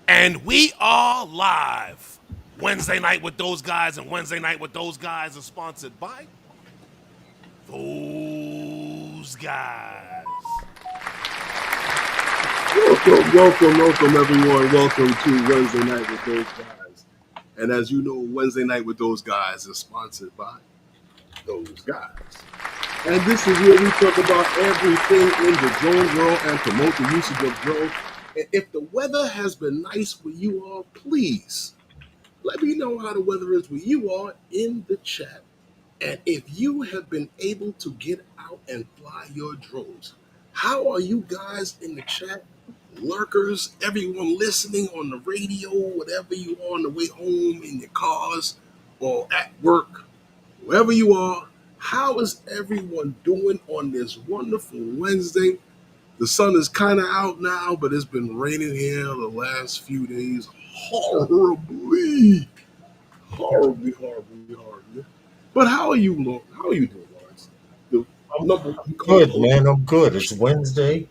And we are live. Wednesday night with those guys, and Wednesday night with those guys is sponsored by those guys. Welcome, everyone. Welcome to Wednesday Night with Those Guys. And as you know, Wednesday Night with Those Guys is sponsored by those guys. And this is where we talk about everything in the drone world and promote the usage of drones. And if the weather has been nice for you all, please let me know how the weather is with you all in the chat. And if you have been able to get out and fly your drones, how are you guys in the chat? Lurkers, everyone listening on the radio, whatever you are on the way home, in your cars, or at work, wherever you are, how is everyone doing on this wonderful Wednesday? The sun is kind of out now, but it's been raining here the last few days horribly. But how are you, Lord? How are you doing, Lawrence? I'm good, man. I'm good. It's Wednesday.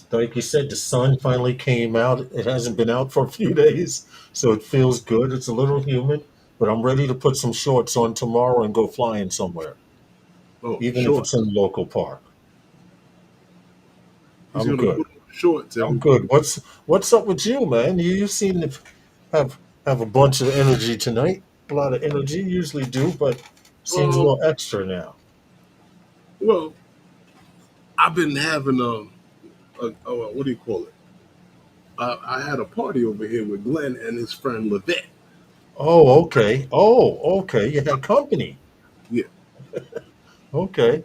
Like you said, the sun finally came out. It hasn't been out for a few days, so it feels good. It's a little humid, but I'm ready to put some shorts on tomorrow and go flying somewhere, even if it's in a local park. I'm good. Shorts. I'm good. What's up with you, man? You seem to have a bunch of energy tonight. A lot of energy. You usually do, but seems a little extra now. Well, I've been having a what do you call it? I had a party over here with Glenn and his friend Levette. Oh, okay. Oh, okay. You had company. Yeah. Okay.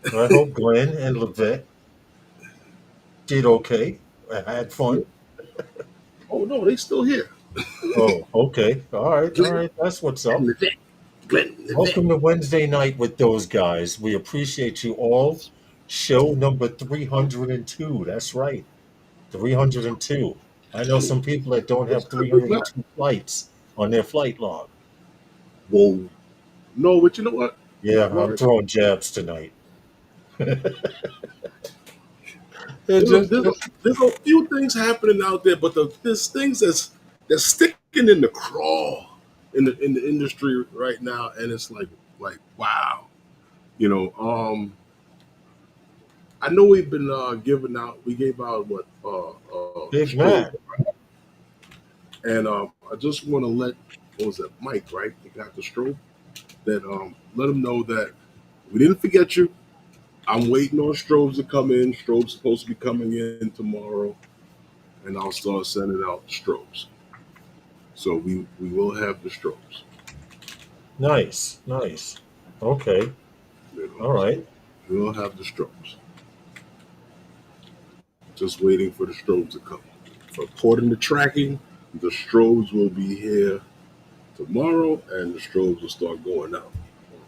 I hope Glenn and Levette did okay. I had fun. Oh no, they still here. Oh, okay. All right. That's what's up. Glenn, Welcome to Wednesday night with those guys. We appreciate you all. Show number 302. That's right. 302. I know some people that don't have 302 flights on their flight log. Whoa. No, but you know what? Yeah, I'm throwing jabs tonight. There's a few things happening out there, but there's things that's sticking in the craw in the industry right now, and it's like wow, I know we've been giving out. We gave out what Big man. And I just want to let Mike, right? You got the strobe. That let him know that we didn't forget you. I'm waiting on strobes to come in. Strobes supposed to be coming in tomorrow, and I'll start sending out strobes. So we will have the strobes. Nice. Okay. All right. We will have the strobes. Just waiting for the strobes to come. According to tracking, the strobes will be here tomorrow, and the strobes will start going out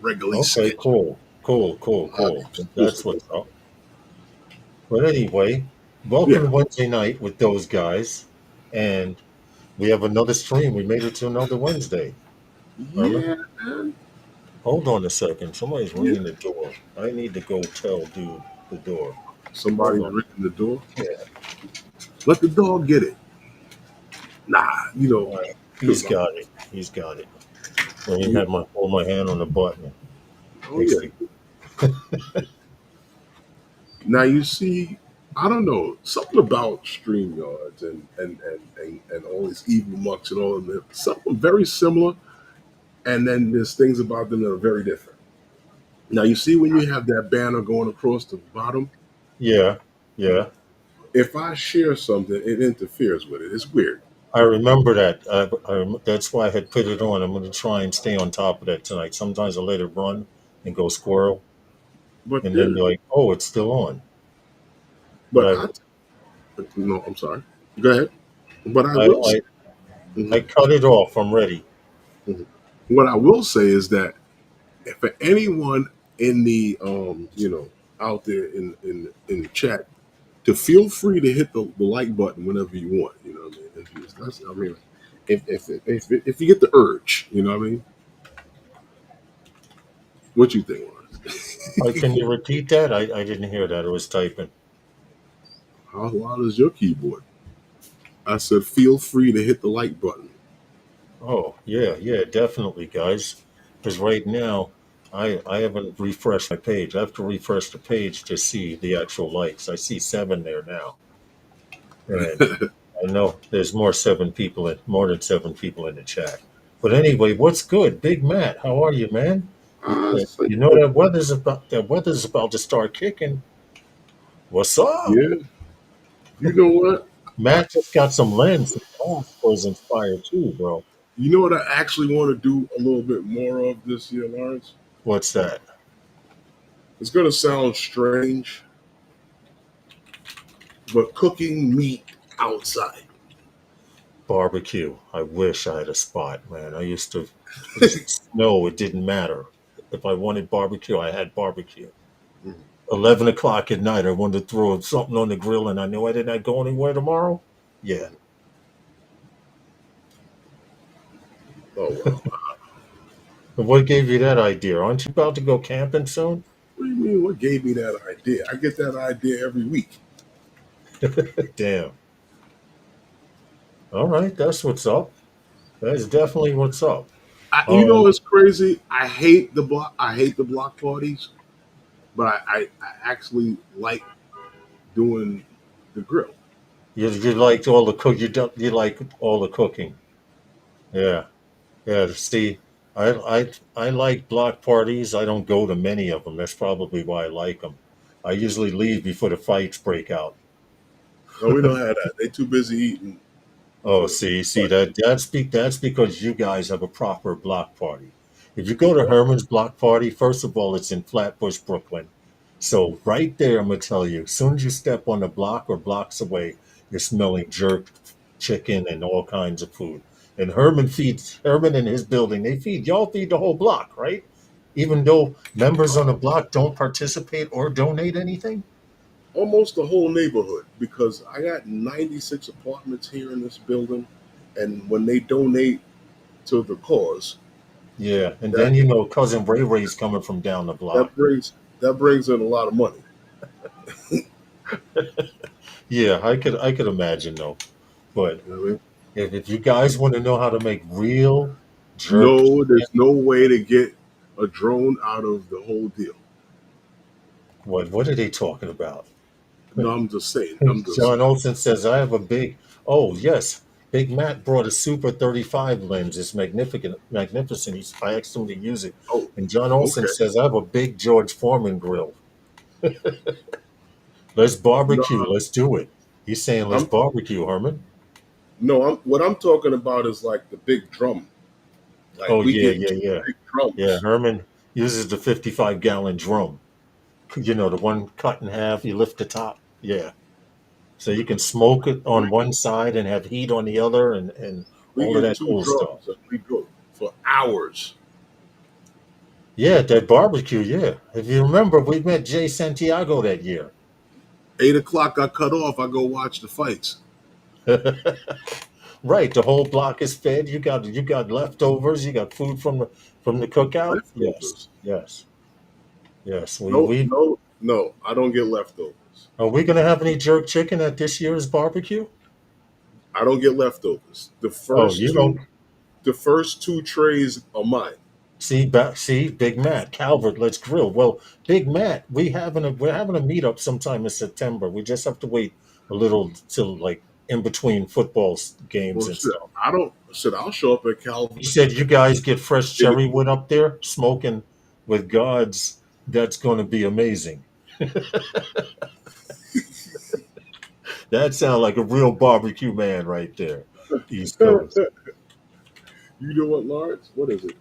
regularly. Okay, cool. That's what's up. But anyway, welcome to Wednesday night with those guys, and we have another stream. We made it to another Wednesday. Yeah, man. Hold on a second. Somebody's ringing the door. I need to go tell dude the door. Somebody's ringing the door? Yeah. Let the dog get it. Nah, He's got it. I didn't have hold my hand on the button. Oh, yeah. Now, you see, I don't know, something about StreamYards and all these evil mucks and all of them, something very similar, and then there's things about them that are very different. Now, you see when you have that banner going across the bottom? Yeah. If I share something, it interferes with it. It's weird. I remember that. That's why I had put it on. I'm going to try and stay on top of that tonight. Sometimes I let it run and go squirrel. And then they're like, oh, it's still on. No, I'm sorry. Go ahead. But I cut it off. I'm ready. What I will say is that for anyone in the out there in the chat, to feel free to hit the like button whenever you want. You know what I mean? If you get the urge, you know what I mean? What you think, Lawrence? Can you repeat that? I didn't hear that. I was typing. How loud is your keyboard? I said, feel free to hit the like button. Oh, yeah, yeah, definitely, guys. Because right now, I haven't refreshed my page. I have to refresh the page to see the actual likes. I see 7 there now, and I know there's more than 7 people in the chat. But anyway, what's good, Big Matt? How are you, man? So, You know that weather's about to start kicking. What's up? yeah, you know what? Matt just got some lens. His glass was inspired too, bro. You know what I actually want to do a little bit more of this year, Lawrence? What's that? It's going to sound strange, but cooking meat outside. Barbecue. I wish I had a spot, man. I used to snow, it didn't matter. If I wanted barbecue, I had barbecue. Mm. 11 o'clock at night, I wanted to throw something on the grill and I knew I didn't go anywhere tomorrow. Yeah. Oh, well. But what gave you that idea? Aren't you about to go camping soon? What do you mean? What gave me that idea? I get that idea every week. Damn. All right, that's what's up. That's definitely what's up. You know Um, what's crazy? I hate the block. I hate the block parties, but I actually like doing the grill. you liked all the cook. You like all the cooking. Yeah. Yeah, see, I like block parties. I don't go to many of them. That's probably why I like them. I usually leave before the fights break out. No, we don't have that. They too busy eating Oh, for see fight. that's because you guys have a proper block party. If you go to Herman's block party, first of all, it's in Flatbush, Brooklyn. So right there, I'm gonna tell you, as soon as you step on the block or blocks away, you're smelling jerk chicken and all kinds of food. And Herman and his building, y'all feed the whole block, right? Even though members on the block don't participate or donate anything. Almost the whole neighborhood because I got 96 apartments here in this building, and when they donate to the cause, Yeah, and that then you know cousin Ray Ray's coming from down the that block. brings in a lot of money. Yeah, I could imagine though. But You know what I mean? if you guys want to know how to make real jerk No, there's chicken, no way to get a drone out of the whole deal. what are they talking about? No, I'm just saying. I'm just John saying. Olson says I have a big. Oh yes, Big Matt brought a Super 35 lens. It's magnificent. I asked him to use it, Oh, and John Olson okay. says I have a big George Foreman grill. Let's No, barbecue. Let's do it. He's saying let's I'm barbecue, Herman. no. I'm what I'm talking about is like the big drum. Like Oh we yeah, get yeah, two yeah, big yeah. drums. Herman uses the 55-gallon drum. You know, the one cut in half, you lift the top. Yeah. So you can smoke it We, on one side and have heat on the other and we all of get that two cool stuff. drums and we go for hours. Yeah, that barbecue, yeah. If you remember, we met Jay Santiago that year. 8 o'clock, I cut off. I go watch the fights. Right, the whole block is fed. You got leftovers, you got food from the cookout. Yes, Leftovers. yes, yes. We No, we no, no. I don't get leftovers. are we gonna have any jerk chicken at this year's barbecue? I don't get leftovers. Oh, you don't. The first two trays are mine. See, Big Matt, Calvert, let's grill. Well, Big Matt, we're having a meetup sometime in September. We just have to wait a little till like in between games Well, and shit. stuff. I don't. Shit. I'll show up at He Calvert. said you guys get fresh In cherry wood up there, smoking with gods. That's going to be amazing. That sounds like a real barbecue man right there, East Coast. the, you know what, Lawrence? What is it?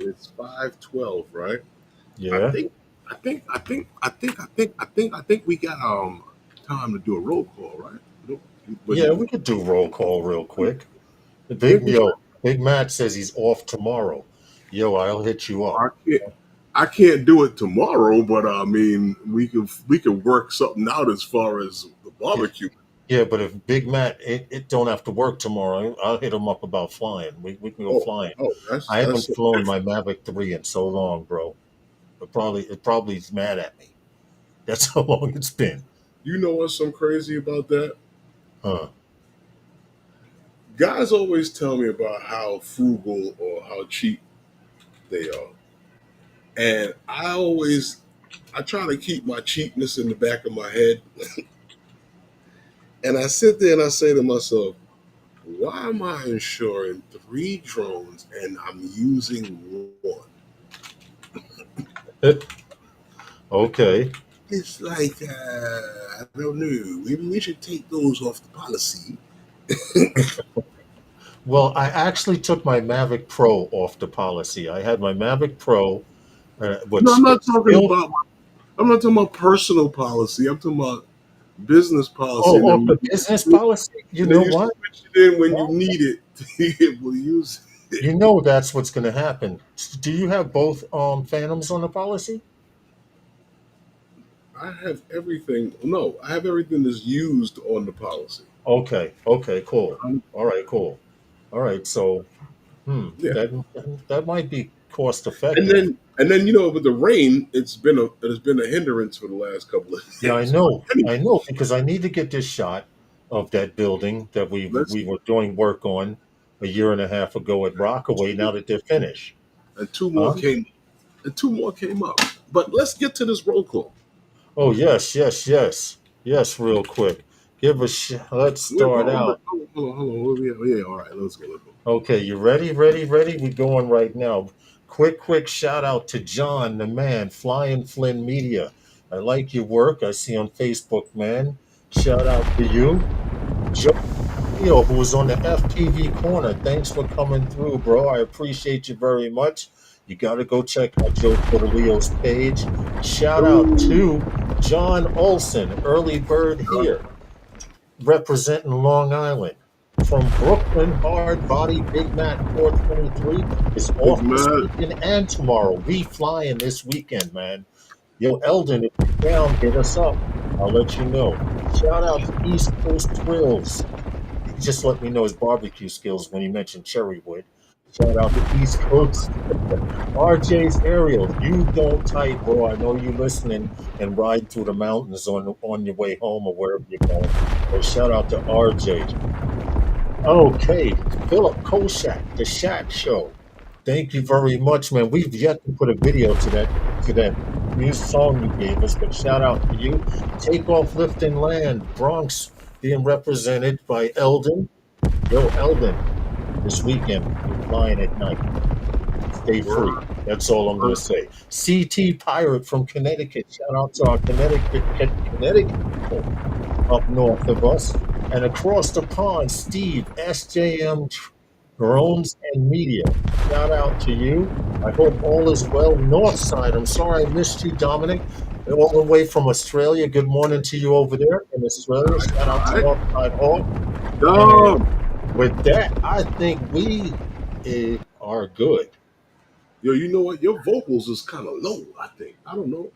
It's 5:12, right? I Yeah, think. I think we got time to do a roll call, right? No, but yeah, we could do roll call real quick. The yeah, Big Matt says he's off tomorrow. Yo, I'll hit you up. I can't. I can't do it tomorrow, but I mean, we could work something out as far as the Yeah, barbecue. yeah, but if Big Matt it don't have to work tomorrow, I'll hit him up about flying. We can go Oh, flying. oh, I that's haven't so flown my different. Mavic 3 in so long, bro. It probably is mad at me. That's how long it's been. You know what's so crazy about that? Huh. Guys always tell me about how frugal or how cheap they are. And I try to keep my cheapness in the back of my head. And I sit there and I say to myself, why am I insuring 3 drones and I'm using one? Okay. It's like, I don't know. Maybe we should take those off the policy. Well, I actually took my Mavic Pro off the policy. I had my Mavic Pro, No, which it's still I'm not talking about personal policy. I'm talking about business policy. off the business policy. You And then know you what? switch it in when you Well, need it to be able to use it. you know that's what's going to happen. Do you have both Phantoms on the policy? I have everything. No, I have everything that's used on the policy. Okay. Okay. Cool. Um, All right. Cool. All right. So, yeah, that might be cost and effective. then with the rain, it's been a hindrance for the last couple of Yeah, I days. But know. anyway, I know because I need to get this shot of that building that let's we were doing work on a year and a half ago at Rockaway. Now that they're finished, and two more huh? came and two more came up. But let's get to this roll call. Oh yes, yes, yes, yes. Real quick, let's start out. Hold on. Yeah, all right, let's go. Let's go. Okay, you ready? Ready? Ready? We going right now. Quick shout out to John, the man, Flying Flynn Media. I like your work. I see on Facebook, man. Shout out to you. Joe, who was on the FPV Corner. Thanks for coming through, bro. I appreciate you very much. You got to go check out Joe Portolio's page. Shout out Ooh, to John Olson, early bird here, representing Long Island. From Brooklyn, Hard Body Big Mac 423 is Big off this man. weekend and tomorrow. We flying this weekend, man. Yo, Eldon, if you're down, hit us up. I'll let you know. Shout out to East Coast Thrills. He just let me know his barbecue skills when he mentioned Cherrywood. Shout out to East Coast. RJ's Aerial, you don't type, bro. I know you listening and riding through the mountains on your way home or wherever you're going. So shout out to RJ. Okay, Philip Koshak, the Shack Show. Thank you very much, man. We've yet to put a video to that new song you gave us, but shout out to you. Take Off Lifting Land, Bronx, being represented by Eldon. Yo, Eldon, this weekend you're flying at night. Stay free. Word. That's all I'm going to say. CT Pirate from Connecticut. Shout out to our Connecticut people up north of us. And across the pond, Steve, SJM Drones and Media. Shout out to you. I hope all is well. Northside, I'm sorry I missed you, Dominic. All the way from Australia. Good morning to you over there in Australia. Shout out All to right. Northside Hawk. Dom. And with that, I think we are good. Yo, you know what? Your vocals is kind of low, I think. I don't know.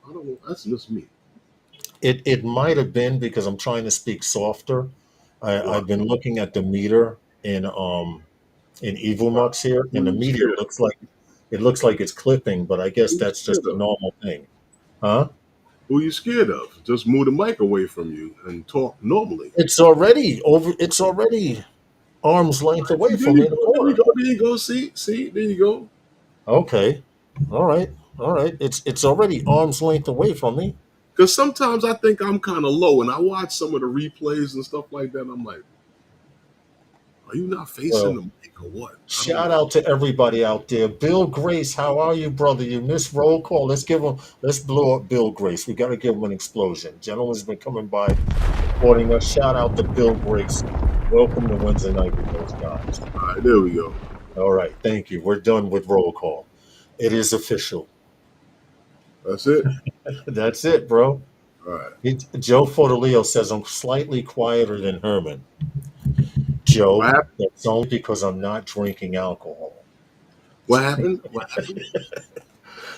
That's just me. It might have been because I'm trying to speak softer. Wow. I've been looking at the meter in Evil Mux here, Who and the you meter scared of? looks like it's clipping, but I guess Who you that's just scared a of? normal thing, huh? Who you scared of? Just move the mic away from you and talk normally. It's already over. It's already arm's length away See, there from you me in the go. There you corner. go. There you go. See, there you go. Okay, all right, all right. It's already arm's length away from me. Because sometimes I think I'm kind of low, and I watch some of the replays and stuff like that. And I'm like, are you not facing Well, the mic or what? I don't shout know. out to everybody out there. Bill Grace, how are you, brother? You missed roll call. Let's blow up Bill Grace. We got to give him an explosion. Gentleman's been coming by, supporting us. Shout out to Bill Grace. Welcome to Wednesday night with those guys. All right, there we go. All right, thank you. We're done with roll call. It is official. That's it. That's it, bro. All right. Joe Fodolio says I'm slightly quieter than Herman. What Joe, happened? that's only because I'm not drinking alcohol. What happened? What happened?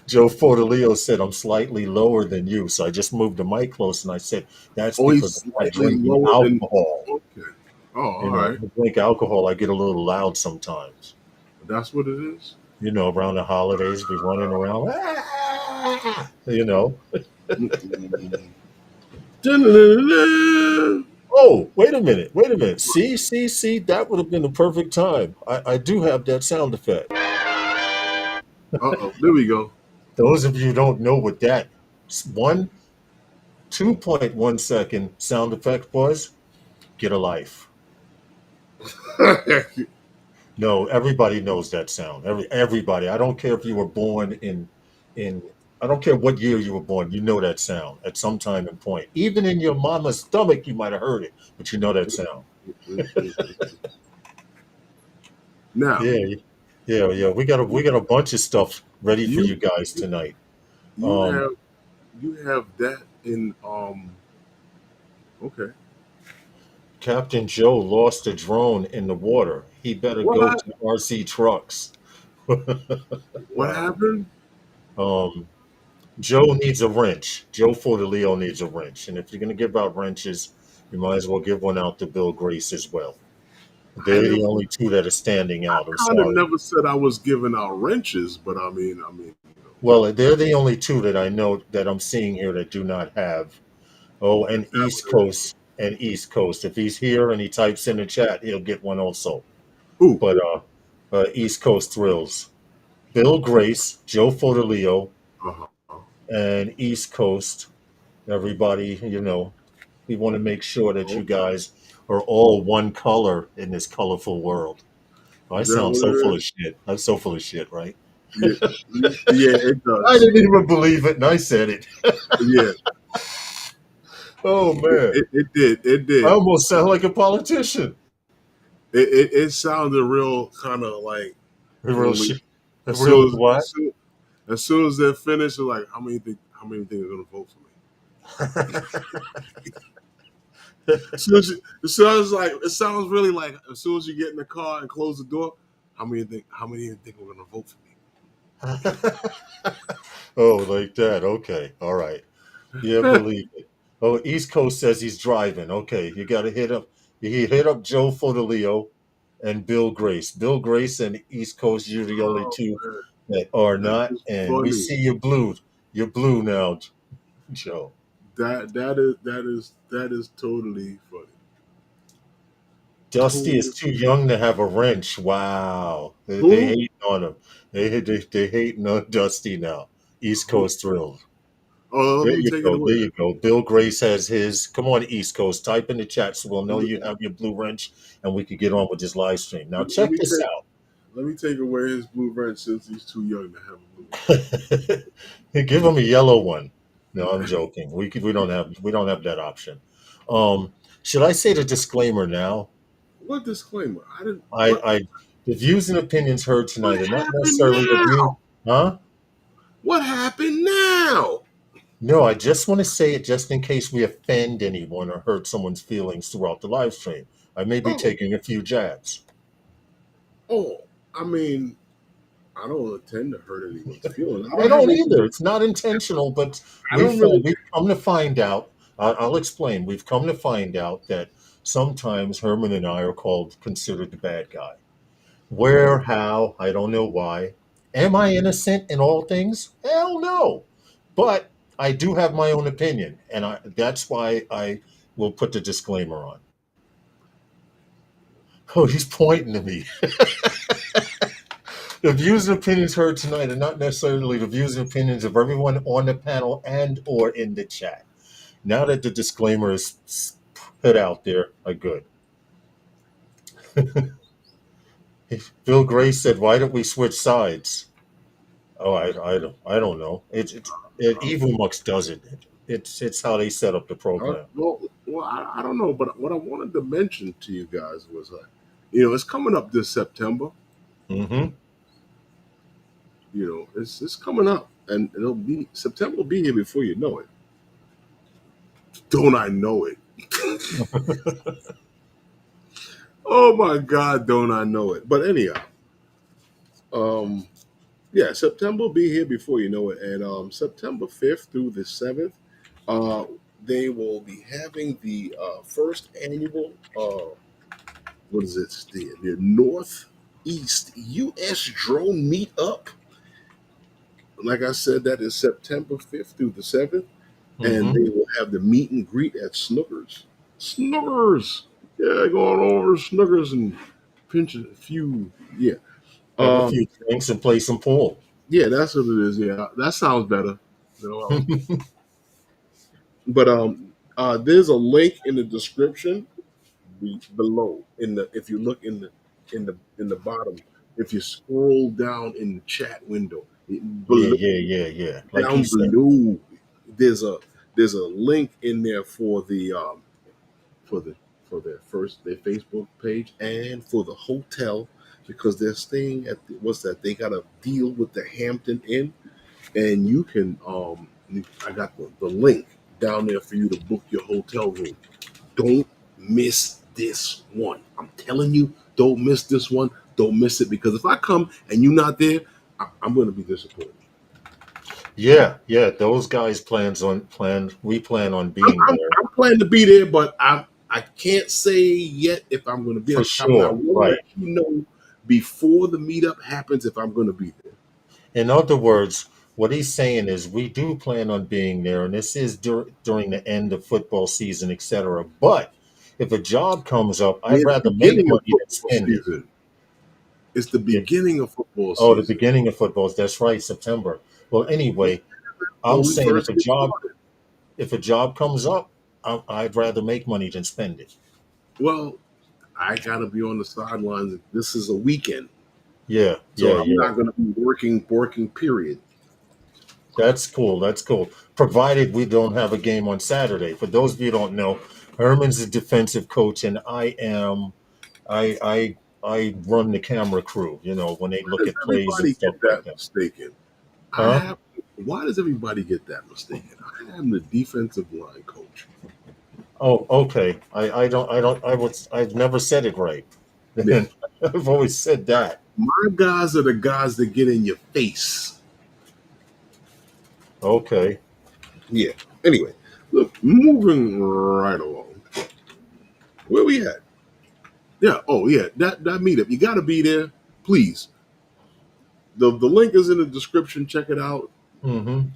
Joe Fodolio said I'm slightly lower than you, so I just moved the mic close and I said that's Oh, he's because I'm not slightly drinking lower than. alcohol. Okay. Oh, You all know, right. if I drink alcohol, I get a little loud sometimes. That's what it is. You know, around the holidays, be running around. You know, Mm-mm. Dun-dun-dun-dun. Oh, wait a minute. Wait a minute. See. That would have been the perfect time. I do have that sound effect. Uh-oh, there we go. Those of you who don't know what that one 2.1 second sound effect was, get a life. No, everybody knows that sound. Everybody. I don't care if you were born in I don't care what year you were born, you know that sound at some time and point. Even in your mama's stomach you might have heard it, but you know that sound. Now, Yeah, yeah. We got a bunch of stuff ready for you you guys tonight. you Um have that in okay. Captain Joe lost a drone in the water. He better go What? to RC Trucks. What Wow. happened? Um Joe needs a wrench. Joe Fortaleo needs a wrench. And if you're going to give out wrenches, you might as well give one out to Bill Grace as well. I They're never the only two that are standing out. I'm kind of sorry. never said I was giving out wrenches, but Well, they're the only two that I know that I'm seeing here that do not have. Oh, and is that East what it is? Coast and East Coast. If he's here and he types in the chat, he'll get one also. Who? But East Coast Thrills. Bill Grace, Joe Fortaleo, Uh-huh. and East Coast. Everybody, we want to make sure that you Okay. guys are all one color in this colorful world. I Is that sound what so it full is? of shit. I'm so full of shit, right? Yeah. Yeah, it I does. didn't even believe it, and I said it. Yeah, Oh man, it did. It I did. almost sound like a politician. It sounded real kind of like Real when we shit. as Real what? as soon as they're finished, they're like, how many think are gonna vote for me? As soon as like it sounds really like as soon as you get in the car and close the door, how many think are gonna vote for Oh, like that. Okay, all right. Yeah, me? believe it. Oh, East Coast says he's driving. Okay, you got to hit up. He hit up Joe Fortaleo and Bill Grace. Bill Grace and East Coast, you're the only Oh two man, that are that not. is And we funny. see you're blue. You're blue now, Joe. That is totally funny. Dusty Totally. is too young to have a wrench. Wow, they Who? hating on him. They hating on Dusty now. East Who? Coast Thrill. Oh, There let me you take it go. away There then. you go. Bill Grace has his. Come on, East Coast. Type in the chat so we'll know Let you have your blue wrench and we can get on with this live stream. Now, let check me this take out. let me take away his blue wrench since he's too young to have a blue Give him a yellow one. No, I'm joking. We don't have that option. Should I say the disclaimer now? What disclaimer? I didn't. I the views and opinions heard What tonight are not happened necessarily the view. now? Huh? What happened now? No, I just want to say it just in case we offend anyone or hurt someone's feelings throughout the live stream. I may be Oh, taking a few jabs. oh. I mean, I don't intend to hurt anyone's feelings. I I don't have don't any. either. It's not intentional, but I don't really. we've come to find out. I'll explain. We've come to find out that sometimes Herman and I are considered the bad guy. Where, how, I don't know why. Am I innocent in all things? Hell no. But I do have my own opinion, and that's why I will put the disclaimer on. Oh, he's pointing to me. The views and opinions heard tonight are not necessarily the views and opinions of everyone on the panel and or in the chat. Now that the disclaimer is put out there, good. Bill Gray said, "Why don't we switch sides?" Oh, I don't know. Evil Mux does it. It's how they set up the program. I don't know, but what I wanted to mention to you guys was, it's coming up this September. Mm-hmm. It's coming up, and it'll be September will be here before you know it. Don't I know it? Oh my God, don't I know it? But anyhow, um, yeah, September will be here before you know it, and September 5th through the 7th, uh, they will be having the first annual what is it? The Northeast U.S. Drone Meetup. Like I said, that is September 5th through the 7th, and Mm-hmm. they will have the meet and greet at Snookers. Snookers. Yeah, going over Snookers and pinch a few. Yeah. Have a Um, few drinks and play some pool. yeah, that's what it is. Yeah, that sounds better. But there's a link in the description below. In the if you look in the bottom, if you scroll down in the chat window, Yeah, below, yeah, yeah, yeah. Like he down said. below, there's a there's a link in there for the for their Facebook page and for the hotel because they're staying at what's that? They got a deal with the Hampton Inn, and you can I got the link down there for you to book your hotel room. Don't miss this one. I'm telling you, don't miss this one. Don't miss it because if I come and you're not there, I'm going to be disappointed. Yeah, yeah. Those guys plan. We plan on being there I'm planning to be there, but I can't say yet if I'm going to be. for I sure. will Right. let you know before the meetup happens if I'm going to be there. In other words, what he's saying is we do plan on being there, and this is during the end of football season, etc. But if a job comes up, I'd It's the rather make beginning of money than football spend it. season. It's the Yeah. beginning of football Oh, the season. beginning of football. That's right, September. Well, Yeah, anyway, I'm when we saying first get started. if a job comes up, I'd rather make money than spend it. Well, I got to be on the sidelines. This is a weekend, Yeah, so yeah, I'm yeah. not going to be working. Period. That's cool. That's cool. Provided we don't have a game on Saturday. For those of you who don't know, Herman's a defensive coach, and I run the camera crew. You know, when they Why look does at plays and everybody stuff get like that that. mistaken? I Huh? have. Why does everybody get that mistaken? I am the defensive line coach. Oh, okay. I've never said it right. Yeah, I've always said that. my guys are the guys that get in your face. Okay. Yeah. Anyway, look, moving right along. Where we at? Yeah. Oh, yeah. That meetup. You got to be there, please. The link is in the description. Check it out. Mm-hmm.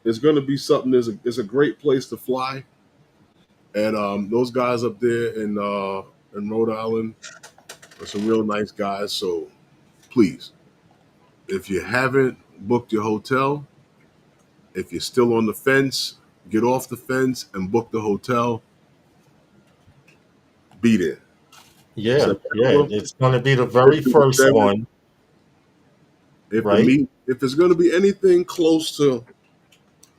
It's going to be something. It's a great place to fly, and those guys up there in Rhode Island are some real nice guys. So please, if you haven't booked your hotel, if you're still on the fence, get off the fence and book the hotel. Be there. Yeah, yeah. September It's going to be the 1st very through the first 7th. one, right? If it's going to be anything close to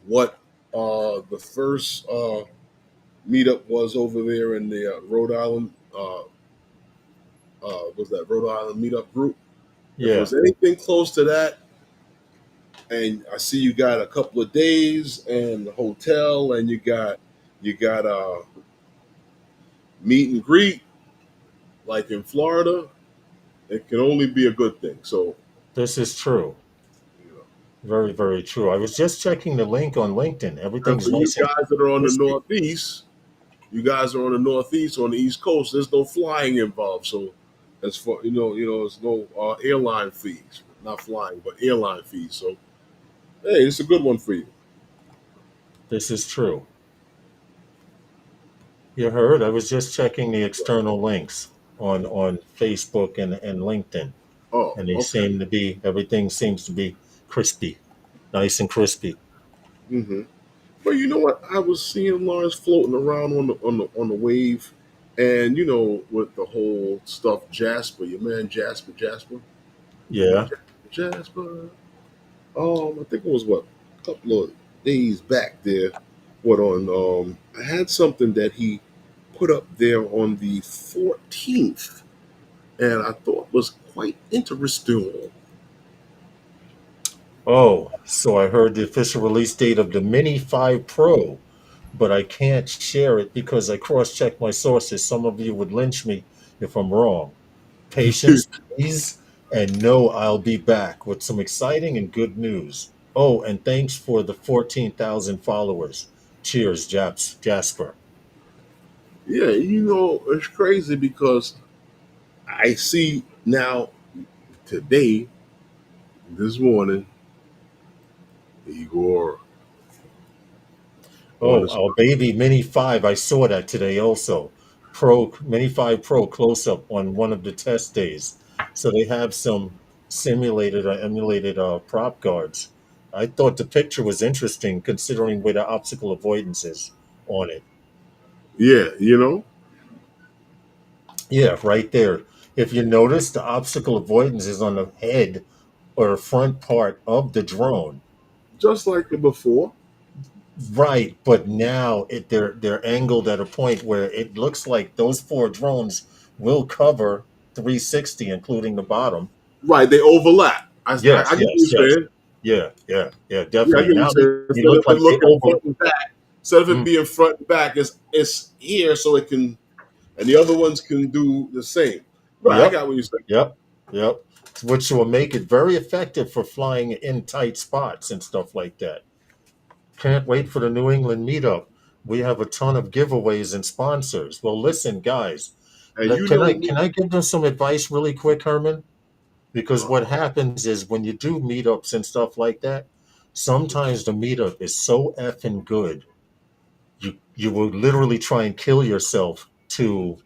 what the first meetup was over there in the Rhode Island, was that Rhode Island meetup group? If it Yeah. was anything close to that, and I see you got a couple of days and the hotel, and you got meet and greet like in Florida, it can only be a good thing. So, This is true. you know, Very, very true. I was just checking the link on LinkedIn. and Everything's for you nice and guys that are on the crispy. Northeast, you guys are on the Northeast, on the East Coast. There's no flying involved, so as for there's no airline fees, not flying, but airline fees. So, hey, it's a good one for you. This is true. You heard? I was just checking the external links on Facebook and LinkedIn, Oh, and they okay. seem to be everything seems to be crispy, nice and crispy. Mm-hmm. But you know what? I was seeing Lawrence floating around on the wave, and with the whole stuff, Jasper, your man Jasper, Yeah. Jasper. I think it was what a couple of days back there. What on? I had something that he put up there on the 14th, and I thought was quite interesting. Oh, so I heard the official release date of the Mini 5 Pro, but I can't share it because I cross-checked my sources. Some of you would lynch me if I'm wrong. Patience, please, and know I'll be back with some exciting and good news. Oh, and thanks for the 14,000 followers. Cheers, Jasper. Yeah, it's crazy because I see now today, this morning, Igor. on Oh, this. our baby Mini 5, I saw that today also. Pro Mini 5 Pro close up on one of the test days. So they have some simulated or emulated prop guards. I thought the picture was interesting considering where the obstacle avoidance is on it. Yeah, you know, Yeah, right there. If you notice, the obstacle avoidance is on the head or front part of the drone. just like before. Right, but now they're angled at a point where it looks like those four drones will cover 360, including the bottom. Right, they overlap. I Yes, get what yes, you're yes. saying. Yeah, Yeah, I definitely. get what you're Now saying. they Instead look of it like they looking over. front and back, instead of it Mm, being front and back, it's here so it can, and the other ones can do the same. Right, I yep, got what you're saying. yep, yep. Which will make it very effective for flying in tight spots and stuff like that. Can't wait for the New England meetup. We have a ton of giveaways and sponsors. Well, listen, guys, And you can know I me. give them some advice really quick, Herman? Because what Uh, happens is when you do meetups and stuff like that, sometimes the meetup is so effing good, you will literally try and kill yourself to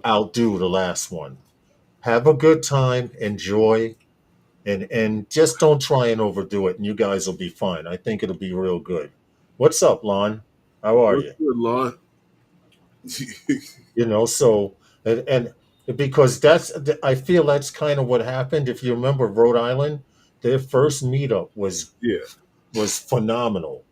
outdo the last one. Have a good time, enjoy, and just don't try and overdo it, and you guys will be fine. I think it'll be real good. What's up, Lon? How are what's you? good, Lon? So and because I feel that's kind of what happened. If you remember Rhode Island, their first meetup Yeah, was phenomenal.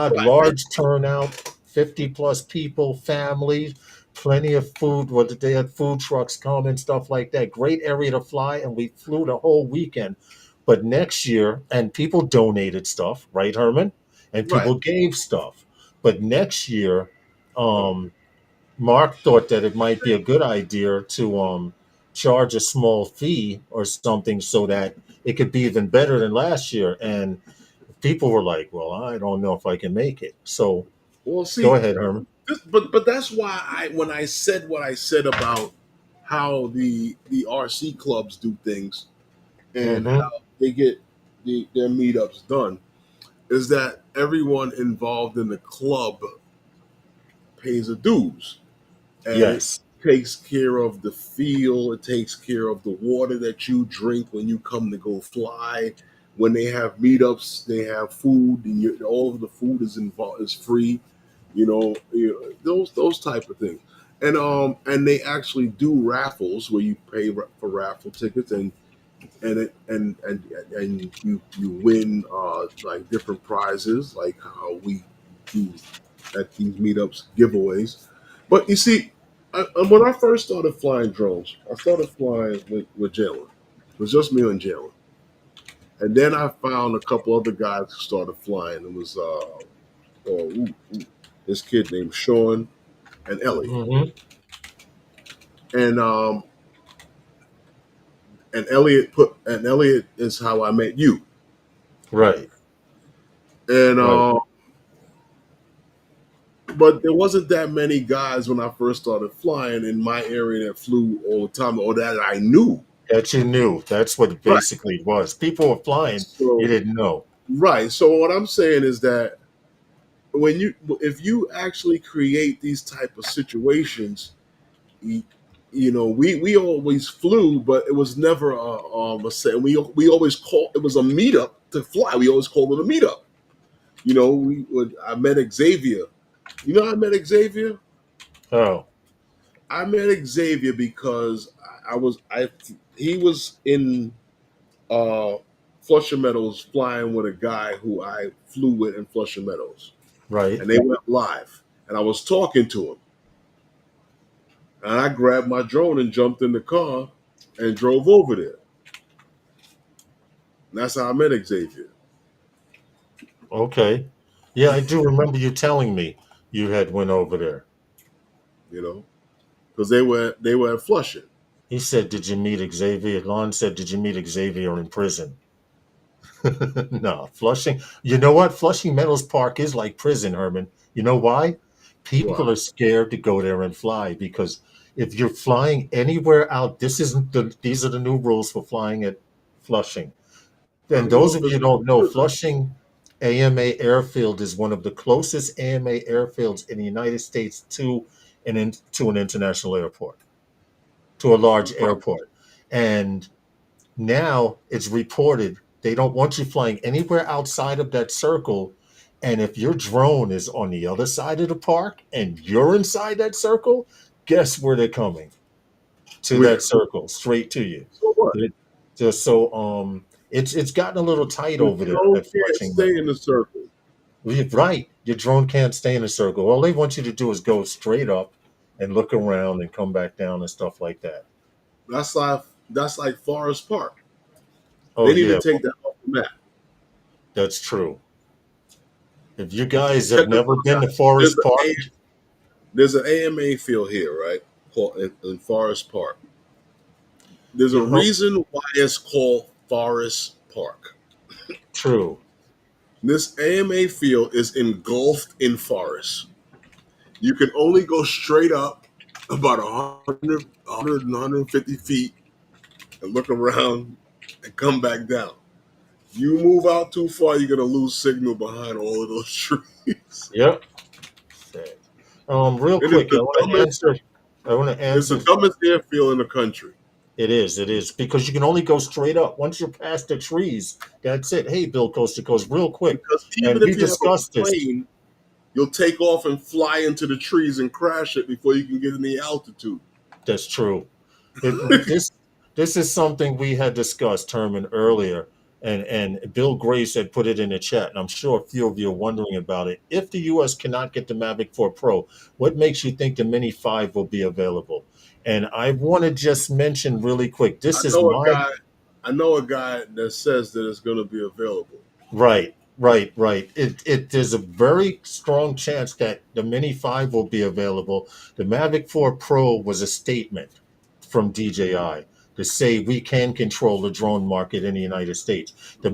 right. Large turnout, 50 plus people, families, plenty of food. What they had food trucks come and stuff like that. Great area to fly, and we flew the whole weekend. But next year, and people donated stuff, right, Herman? And Right. people gave stuff. But next year, Uh, um, Mark thought that it might be a good idea to charge a small fee or something so that it could be even better than last year. And people were like, "Well, I don't know if I can make it." So well, go see, ahead, Herman. but that's why when I said what I said about how the RC clubs do things and Mm-hmm. how they get their meetups done is that everyone involved in the club pays a dues, and it Yes. takes care of the feel, it takes care of the water that you drink when you come to go fly. When they have meetups, they have food, and all of the food is involved is free. Those type of things, and they actually do raffles where you pay for raffle tickets, and you win like different prizes, like how we do at these meetups giveaways. But you see, when I first started flying drones, I started flying with Jalen. It was just me and Jalen, and then I found a couple other guys who started flying. It was this kid named Sean and Elliot, Mm-hmm. and um, and Elliot is how I met you, Right. and Right. but there wasn't that many guys when I first started flying in my area that flew all the time or that I knew. That you knew. That's what it Right. basically was. People were flying. You So didn't know. right. So what I'm saying is that if you actually create these type of situations, you, we always flew, but it was never a say. We always call it was a meetup to fly. We always called it a meetup. I met Xavier. I met Xavier. Oh, I met Xavier because I was I he was in uh Flusher Meadows flying with a guy who I flew with in Flusher Meadows, right. and they went live, and I was talking to him, and I grabbed my drone and jumped in the car and drove over there. And that's how I met Xavier. Okay. Yeah, I do remember you telling me you had went over there. You know, because they were at Flushing. He said, "Did you meet Xavier?" Lon said, "Did you meet Xavier in prison?" No, Flushing. You know what? Flushing Meadows Park is like prison, Herman. You know why? People Wow. are scared to go there and fly because if you're flying anywhere out, these are the new rules for flying at Flushing. And You those know, of you who because don't know, Flushing AMA Airfield is one of the closest AMA airfields in the United States to to an international airport, to a large airport. And now it's reported they don't want you flying anywhere outside of that circle. And if your drone is on the other side of the park and you're inside that circle, guess where they're coming? To that Where? circle, straight to you. So what? Just so it's gotten a little tight The over there drone at can't Flushing stay Meadow. in the circle. Right. Your drone can't stay in a circle. All they want you to do is go straight up and look around and come back down and stuff like that. That's like Forest Park. Oh They need to yeah, take that off the map. that's true. If you guys have Check this never out, been to guys. There's Forest an Park, A, there's an AMA field here, right? Called in Forest Park. There's a you know, reason why it's called Forest Park. true. This AMA field is engulfed in forest. You can only go straight up about 100, 150 feet and look around and come back down. You move out too far, you're gonna lose signal behind all of those trees. Yep. Real It is quick, the dumbest. I want to It's the answer. dumbest airfield in the country. It is because you can only go straight up. Once you're past the trees, that's it. Hey, Bill Coast to Coast, real quick, Because and even we if you have a discussed this. plane, you'll take off and fly into the trees and crash it before you can get any altitude. That's true. This this is something we had discussed, Herman, earlier, and Bill Grace had put it in the chat, and I'm sure a few of you are wondering about it. If the U.S. cannot get the Mavic 4 Pro, what makes you think the Mini 5 will be available? And I want to just mention really quick. I This is know a my guy. I know a guy that says that it's going to be available. right. There's a very strong chance that the Mini 5 will be available. The Mavic 4 Pro was a statement from DJI to say we can control the drone market in the United States. Oh,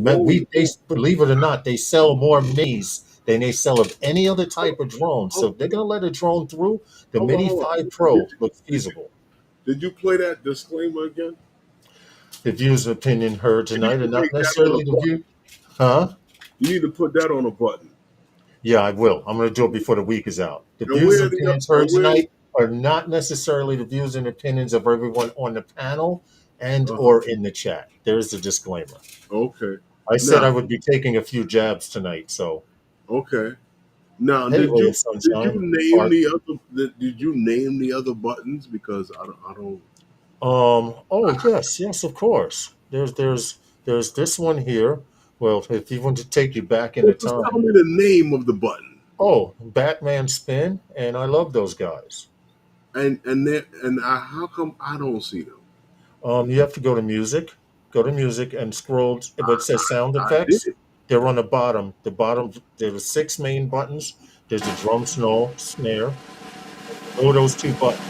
They believe it or not, they sell more minis than they sell of any other type of drone. So hold, if they're gonna let a drone through, the hold on, Mini hold on. 5 Did Pro you, looks did you feasible. did you play that disclaimer again? The views and opinion heard You need tonight to are not make that on a necessarily the button. view. Huh? You need to put that on a button. Yeah, I will. I'm going to do it before the week is out. The And views where and the opinions heard and where tonight are not necessarily the views and opinions of everyone on the panel and uh-huh. or in the chat. There's the disclaimer. Okay. I said I Now, would be taking a few jabs tonight, so okay. Now, hey, did ray of you did you sunshine. name Part. the other did you name the other buttons? Because I don't. Oh yes, of course. There's this one here. Well, if you want to take you back Well, into just tell time. me the name of the button. Oh, Batman Spin, and I love those guys. How come I don't see them? You have to go to music and scroll. But it says sound I did. effects. They're on the bottom. The bottom. There are six main buttons. There's the drum snare. Go those two buttons.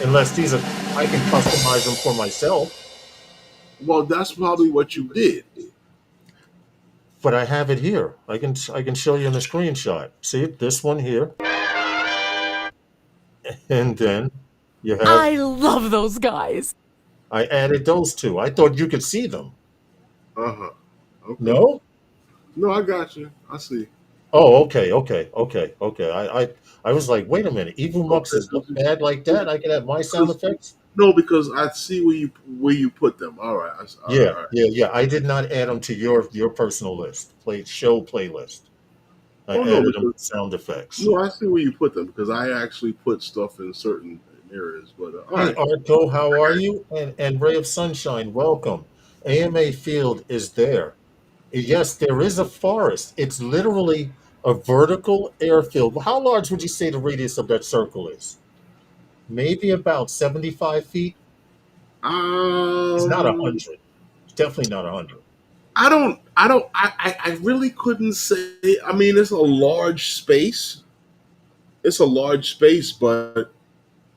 Unless these are, I can customize them for myself. Well, that's probably what you did. But I have it here. I can show you in a screenshot. See this one here, and then you have. I love those guys. I added those two. I thought you could see them. Uh huh. Okay. No. No, I got you. I see. Oh, okay. I was like, wait a minute, Evil Mux Okay. is bad like that. I can have my sound Because effects. no, because I see where you put them. All right. All right. All right. Yeah. I did not add them to your personal list, show playlist. I Oh no, added them because to sound effects. no, I see where you put them because I actually put stuff in certain areas. But all Hey, right. Arto, how are you? And Ray of Sunshine, welcome. AMA Field is there. Yes, there is a forest. It's literally a vertical airfield. How large would you say the radius of that circle is? Maybe about 75 feet. It's not Um, 100. It's definitely not 100. I really couldn't say. I mean, it's a large space. It's a large space, but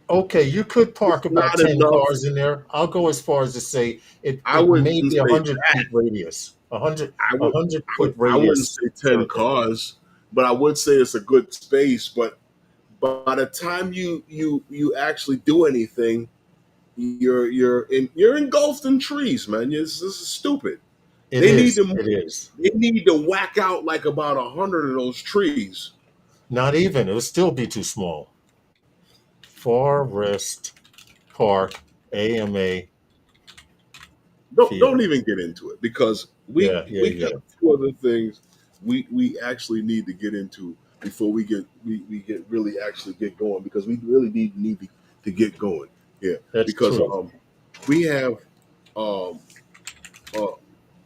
Okay, you could it's park about not 10 enough. cars in there. I'll go as far as to say I it wouldn't may be a say 100 feet radius. A hundred I a would, hundred foot I wouldn't radius say 10 circle. cars, but I would say it's a good space. But by the time you actually do anything, you're engulfed in trees, man. This is stupid. It They need is. to It is. they need to whack out like about 100 of those trees. Not even. It would still be too small. Forest Park AMA Don't field. even get into it because Yeah, yeah, we got yeah. a few other things we actually need to get into before we get really actually get going because we really need to get going. Yeah, That's because true. we have um a,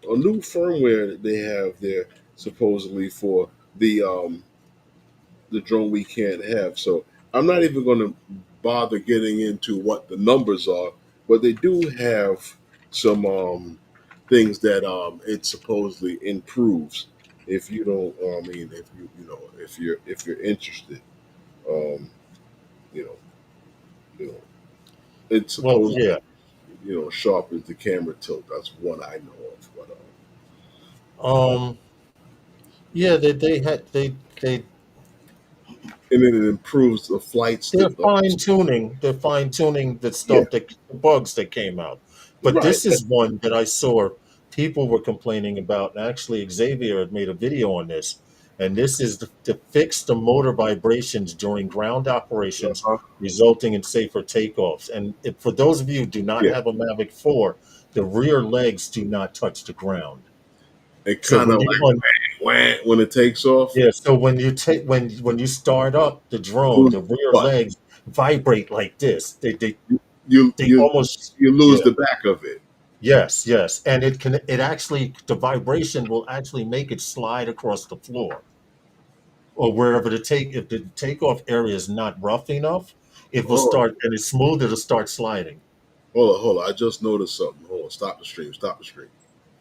a new firmware that they have there supposedly for the drone we can't have. So I'm not even going to bother getting into what the numbers are, but they do have some things that it supposedly improves. If you don't, I mean, if if you're interested, um, you know, you know, it Well, supposedly yeah. sharpens the camera tilt. That's one I know of. But Um, yeah, they had they and then it improves the flights. they're fine tuning the Yeah, stuff that the bugs that came out. But right. this is one that I saw people were complaining about, and actually Xavier had made a video on this. And this is to fix the motor vibrations during ground operations, Uh-huh. resulting in safer takeoffs. And for those of you who do not Yeah, have a Mavic 4, the rear legs do not touch the ground. it So kind when of you like when it takes off. Yeah, so when you take when you start up the drone, Lose the rear what? legs vibrate like this. You They you almost you lose yeah. the back of it. Yes, yes. And it actually the vibration will actually make it slide across the floor or wherever the take if the takeoff area is not rough enough, it will Oh, start and it's smooth, it'll start sliding. hold on. I just noticed something. Hold on. Stop the stream. Stop the stream.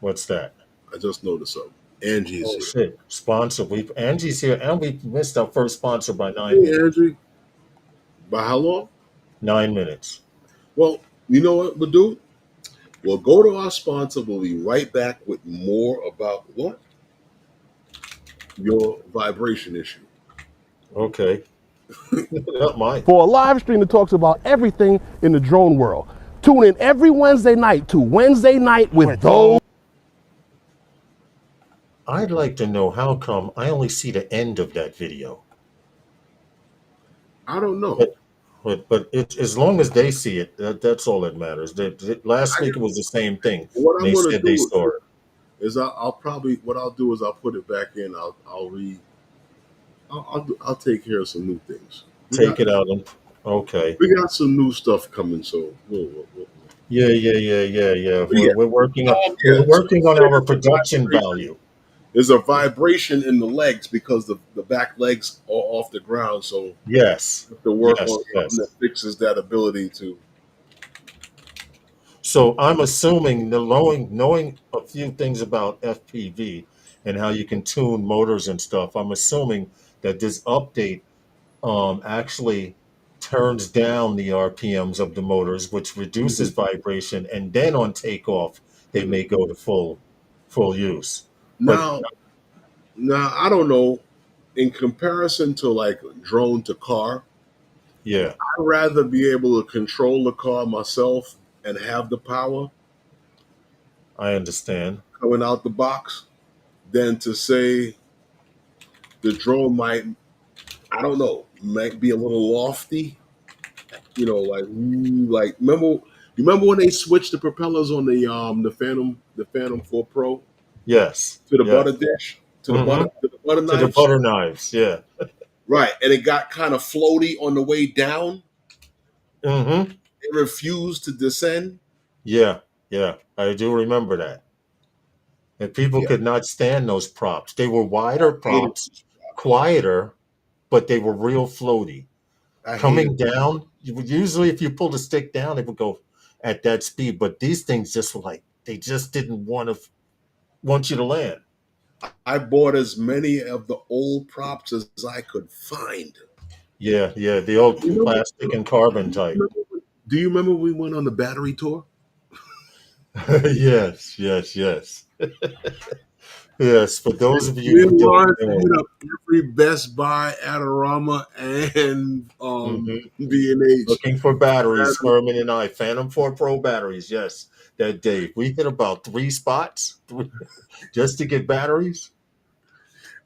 What's that? I just noticed something. Angie's Oh here. shit. Sponsor. We've Angie's here and we missed our first sponsor by nine Hey, minutes. Angie. By how long? 9 minutes. Well, you know what we'll do? We'll go to our sponsor. We'll be right back with more about what? Your vibration issue. Okay. Not mine. For a live stream that talks about everything in the drone world. Tune in every Wednesday night to Wednesday Night with those. I'd like to know how come I only see the end of that video. I don't know. But as long as they see it, that's all that matters. Last I week get, it was the same thing. what And I'm they going to said they do saw it. is I'll probably what I'll do is I'll put it back in. I'll read. I'll take care of some new things. We Take got it out and okay. we got some new stuff coming, so Yeah, yeah, yeah, yeah, yeah. yeah. We're Yeah. So working on our production value. there's a vibration in the legs because the back legs are off the ground. So Yes, we have to work yes, on something that yes. fixes that ability to. So I'm assuming knowing a few things about FPV and how you can tune motors and stuff. I'm assuming that this update actually turns down the RPMs of the motors, which reduces vibration, and then on takeoff they Mhm. may go to full use. But Now, I don't know. In comparison to like drone to car, yeah, I'd rather be able to control the car myself and have the power I understand. coming out the box than to say the drone might. I don't know. Might be a little lofty. Like you remember when they switched the propellers on the Phantom 4 Pro Yes, to the yes. butter dish hmm to the butter To the knives, butter knives. Yeah. right? And it got kind of floaty on the way down. hmm It refused to descend. Yeah, yeah. I do remember that. And people Yeah, could not stand those props. They were wider I hated props, those props. quieter, but they were real floaty. I hated. Coming down, usually if you pull the stick down, it would go at that speed. But these things just were like they just didn't want you to land. I bought as many of the old props as I could find. Yeah, yeah, the old You remember? plastic and carbon type. Do you remember we went on the battery tour? Yes, yes, yes. Yes, for those of you Me who and don't Lawrence hit know, up every Best Buy, Adorama, and mhm, B&H. looking for batteries, Herman and I, Phantom 4 Pro batteries. Yes, that day we hit about three spots just to get batteries.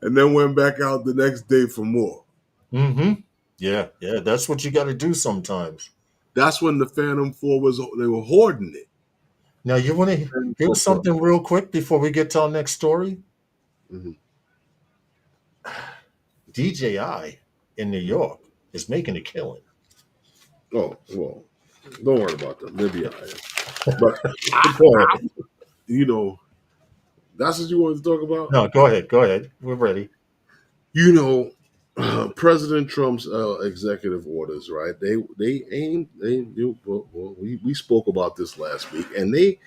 And then went back out the next day for more. Hmm. Yeah, yeah, that's what you got to do sometimes. That's when the Phantom 4 was, they were hoarding it. Now, you want to Phantom hear 4 Pro. something real quick before we get to our next story? Mhm. DJI in New York is making a killing. Oh, well, don't worry about them. They'll be all right. But, Go ahead. you know, that's what you wanted to talk about? No, go ahead. Go ahead. We're ready. You know, President Trump's executive orders, right? They aim we spoke about this last week, and they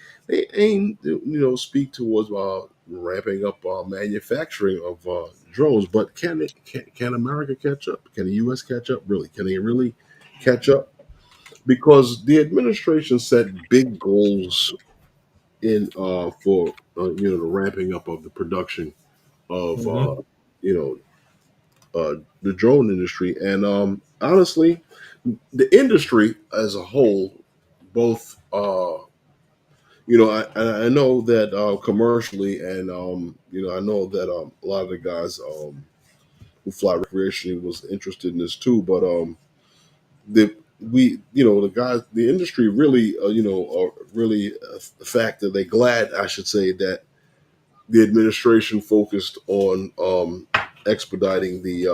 aim to speak towards ramping up manufacturing of drones. But can America catch up? Can the U.S. catch up? Really? Can they really catch up? Because the administration set big goals in for the ramping up of the production of Hmm. you know the drone industry. And honestly, the industry as a whole, both, I know that commercially, and I know that a lot of the guys who fly recreationally was interested in this too. But the industry really, are really the fact that they're glad, I should say, that the administration focused on expediting the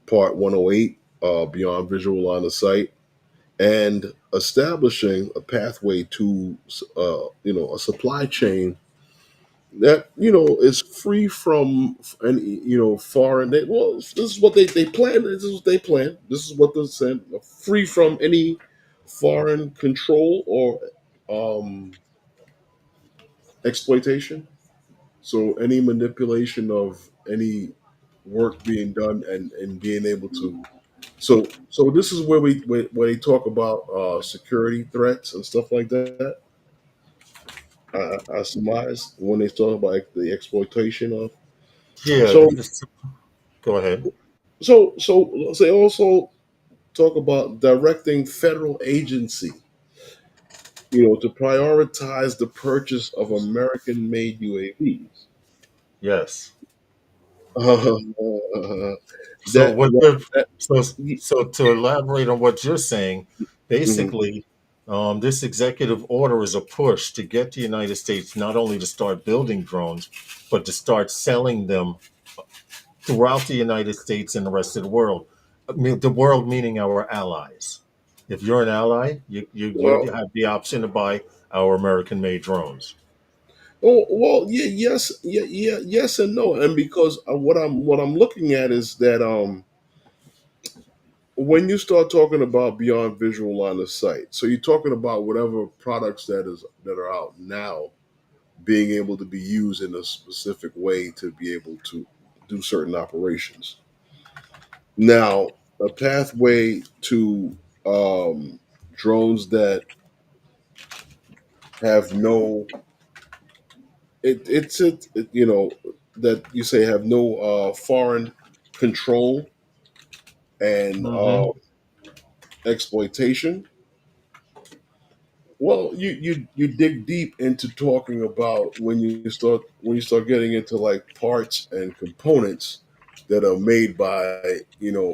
Part 108, beyond visual line of sight, and establishing a pathway to, a supply chain that is free from any foreign. Well, this is what they plan. This is what they plan. This is what they're saying. Free from any foreign control or exploitation. So any manipulation of any work being done, and being able to. So this is where they talk about security threats and stuff like that. I surmise when they talk about the exploitation of. Yeah. So Go ahead. so they also talk about directing federal agency, to prioritize the purchase of American-made UAVs. Yes. So That what that, we're that so so to elaborate on what you're saying, mhm. basically, this executive order is a push to get the United States not only to start building drones, but to start selling them throughout the United States and the rest of the world. I mean, the world meaning our allies. If you're an ally, you Well, have the option to buy our American-made drones. oh, well, yeah, yes, yeah, yes, and no. And because what I'm looking at is that when you start talking about beyond visual line of sight, so you're talking about whatever products that are out now being able to be used in a specific way to be able to do certain operations. Now, a pathway to drones that have no that you say have no foreign control and Hmm. exploitation. Well, you dig deep into talking about when you start getting into like parts and components that are made by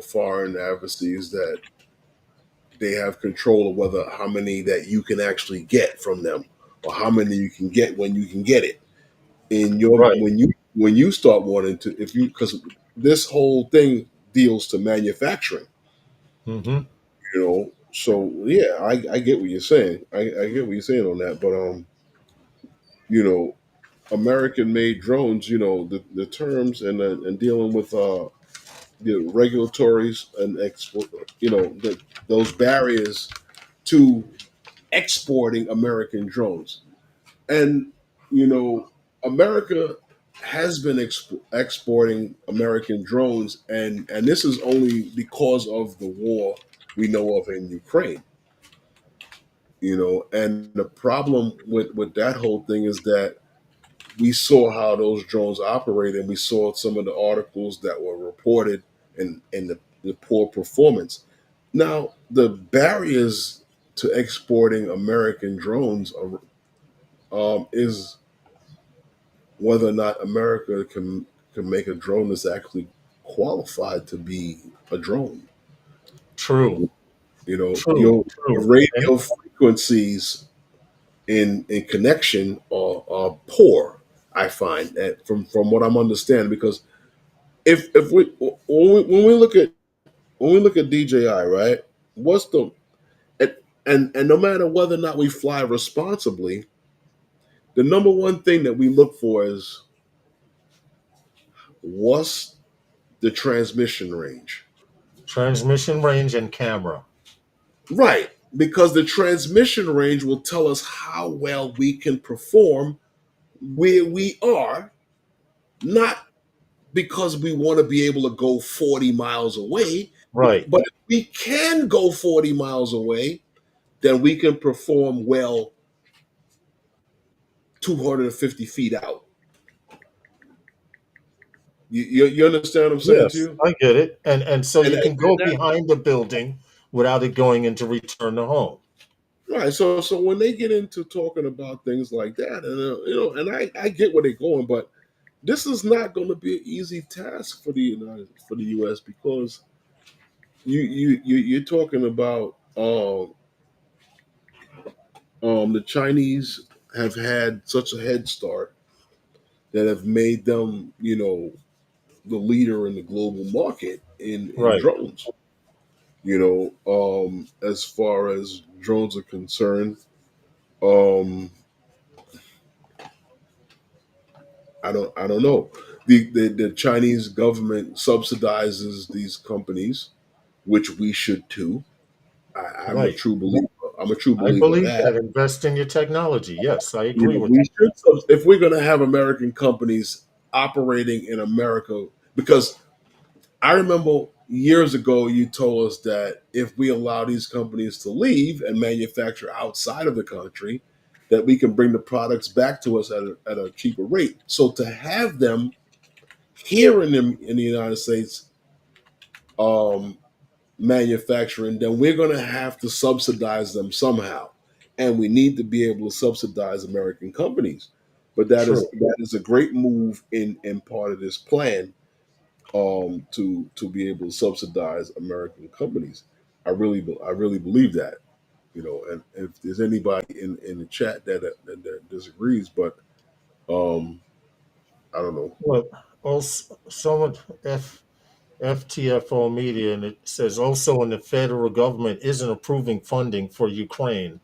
foreign adversaries, that they have control of whether how many that you can actually get from them, or how many you can get when you can get it. In your Right. when you start wanting to, if you because this whole thing deals to manufacturing, Hmm. So yeah, I get what you're saying. I get what you're saying on that. But you know American made drones, the terms, and dealing with the regulatories and those barriers to exporting American drones. And you know America has been exporting American drones, and this is only because of the war we know of in Ukraine. And the problem with that whole thing is that we saw how those drones operate, and we saw some of the articles that were reported and the poor performance. Now, the barriers to exporting American drones is whether or not America can make a drone that's actually qualified to be a drone. True, You know, true, your true. And radio frequencies in connection are poor. I find that from what I'm understanding, because if we when we look at DJI, right? What's the and no matter whether or not we fly responsibly, the number one thing that we look for is what's the transmission range. transmission range and camera. Right. Because the transmission range will tell us how well we can perform where we are, not because we want to be able to go 40 miles away. Right. But if we can go 40 miles away, then we can perform well 250 feet out. You understand what I'm saying to Yes, you? I get it. And so And you can that, go behind the building without it going into return to home. right. So when they get into talking about things like that, and and I get where they're going, but this is not going to be an easy task for the U.S. because you're talking about the Chinese have had such a head start that have made them the leader in the global market in Right. drones. As far as drones are concerned, um, I don't know. The Chinese government subsidizes these companies, which we should too. I'm a Right. true believer. I'm a true I believer of believe that. that. Invest in your technology. Yes, I agree with We you. should, if we're going to have American companies operating in America, because I remember years ago you told us that if we allow these companies to leave and manufacture outside of the country, that we can bring the products back to us at a cheaper rate. So to have them here in the United States um, manufacturing, then we're going to have to subsidize them somehow, and we need to be able to subsidize American companies. But True. that is a great move in part of this plan to be able to subsidize American companies. I really believe that. And if there's anybody in the chat that disagrees, but um, I don't know. Well, also, someone FTFO Media, and it says also when the federal government isn't approving funding for Ukraine,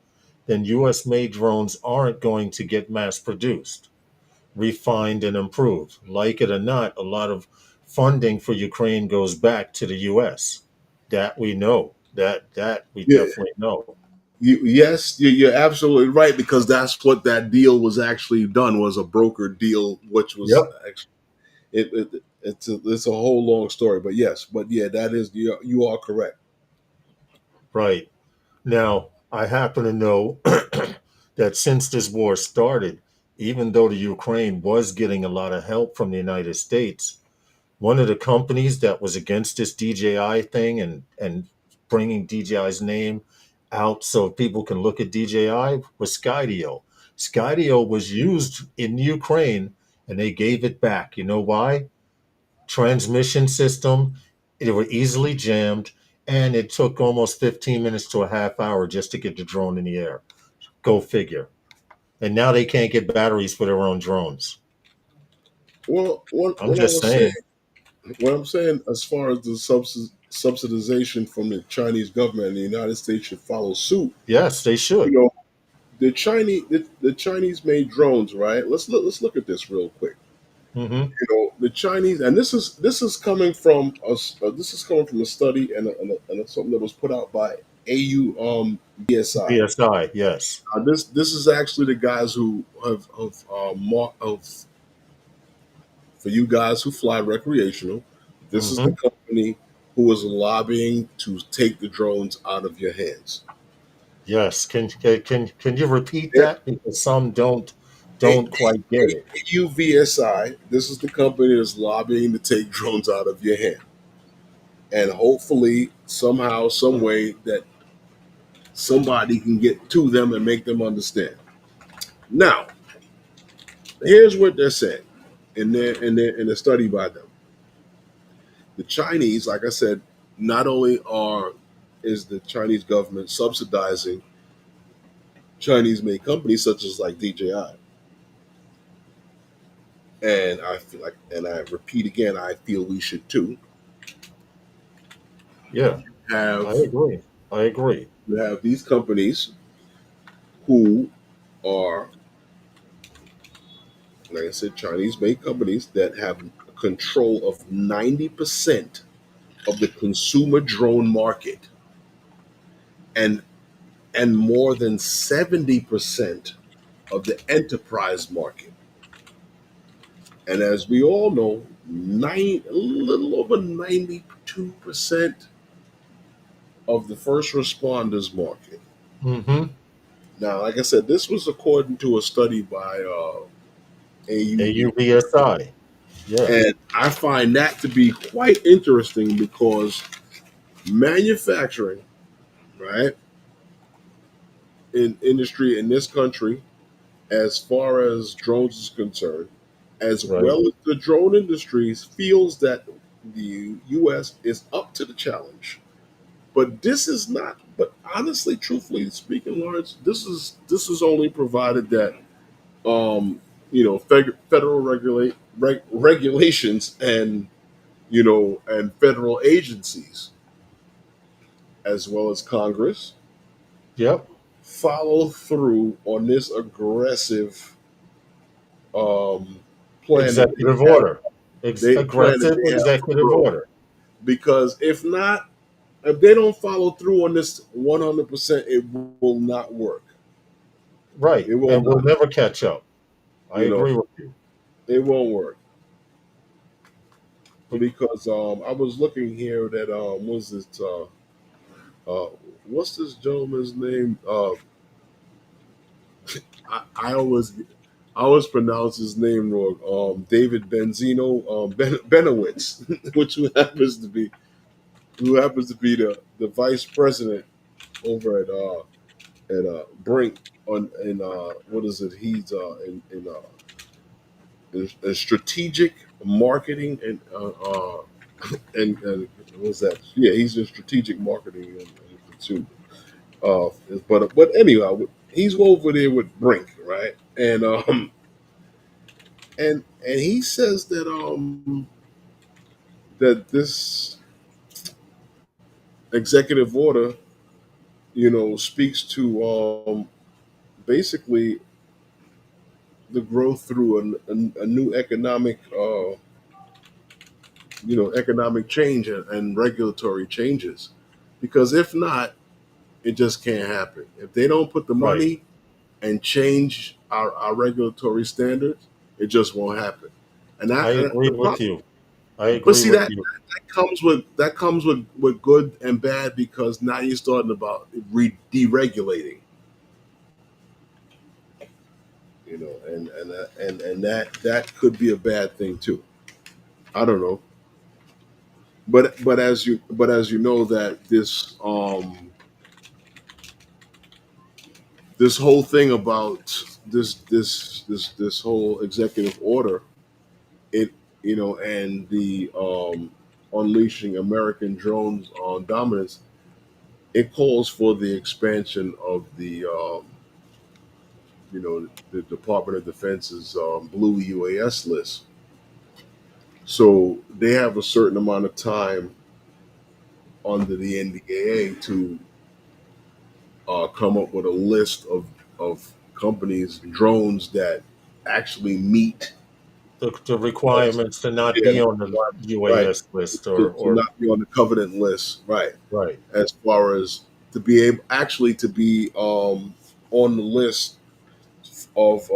then U.S. made drones aren't going to get mass produced, refined, and improved. Like it or not, a lot of funding for Ukraine goes back to the U.S. That we know. That we Yeah, definitely know. yes, you're absolutely right, because that's what that deal was actually done, was a broker deal, which was Yep. actually it's a whole long story. But yes, but yeah, that is you are correct. Right. Now, I happen to know that since this war started, even though the Ukraine was getting a lot of help from the United States, one of the companies that was against this DJI thing and bringing DJI's name out so people can look at DJI was Skydio. Skydio was used in Ukraine and they gave it back. You know why? Transmission system, they were easily jammed, and it took almost 15 minutes to a half hour just to get the drone in the air. Go figure. And now they can't get batteries for their own drones. Well, I'm just saying. what I'm saying, as far as the subsidization from the Chinese government, and the United States should follow suit. Yes, they You should. know, the Chinese made drones, right? Let's look at this real quick. Hmm. The Chinese, and this is coming from us. This is coming from a study and something that was put out by AU BSI. BSI, yes. This is actually the guys who have for you guys who fly recreational. This is the Hmm. company who is lobbying to take the drones out of your hands. Yes. Can you repeat Yeah, that? Because some don't quite get it. AUVSI, this is the company that's lobbying to take drones out of your hand. And hopefully, somehow, some way, that somebody can get to them and make them understand. Now, here's what they're saying in a study by them. The Chinese, like I said, not only is the Chinese government subsidizing Chinese-made companies such as like DJI, and I feel like, and I repeat again, I feel we should too. Yeah, Have I agree. you have these companies who are, like I said, Chinese-made companies that have control of 90% of the consumer drone market, and more than 70% of the enterprise market. And as we all know, a little over 92% of the first responders market. Mm-hmm. Now, like I said, this was according to a study by AUV. AUVSI. Yeah. And I find that to be quite interesting because manufacturing, right, in industry in this country, as far as drones is concerned, as Right. well as the drone industries, feels that the U.S. is up to the challenge. But this is not. But honestly, truthfully speaking, Lawrence, this is only provided that federal regulations and and federal agencies as well as Congress Yep. follow through on this aggressive um, plan that Executive they have. order. Plan that Aggressive they have for executive growth. order. Because if not, if they don't follow through on this 100%, it will not work. Right. It will And we'll not. never catch up. I You know, agree with you. it won't work. Because I was looking here that was it uh what's this gentleman's name? I always pronounce his name wrong. David Benzino Benowitz, which who happens to be the vice president over at Brink on in what is it? He's in strategic marketing and what was that? Yeah, he's in strategic marketing and consumer. But anyhow, he's over there with Brink, right? And he says that this executive order, speaks to basically the growth through a new economic, economic change and regulatory changes. Because if not, it just can't happen. If they don't put the Right. money and change our regulatory standards, it just won't happen. And I agree the with problem, you. I but agree see with that you. that comes with good and bad because now you're starting about deregulating, and that could be a bad thing too. I don't know, but as you know that this whole thing about this whole executive order, it and the unleashing American drones on dominance, it calls for the expansion of the Department of Defense's blue UAS list. So they have a certain amount of time under the NDAA to come up with a list of companies, drones that actually meet The requirements to not yeah, be on the right, UAS list to or not be on the covenant list, right? right. As far as to be able actually to be on the list of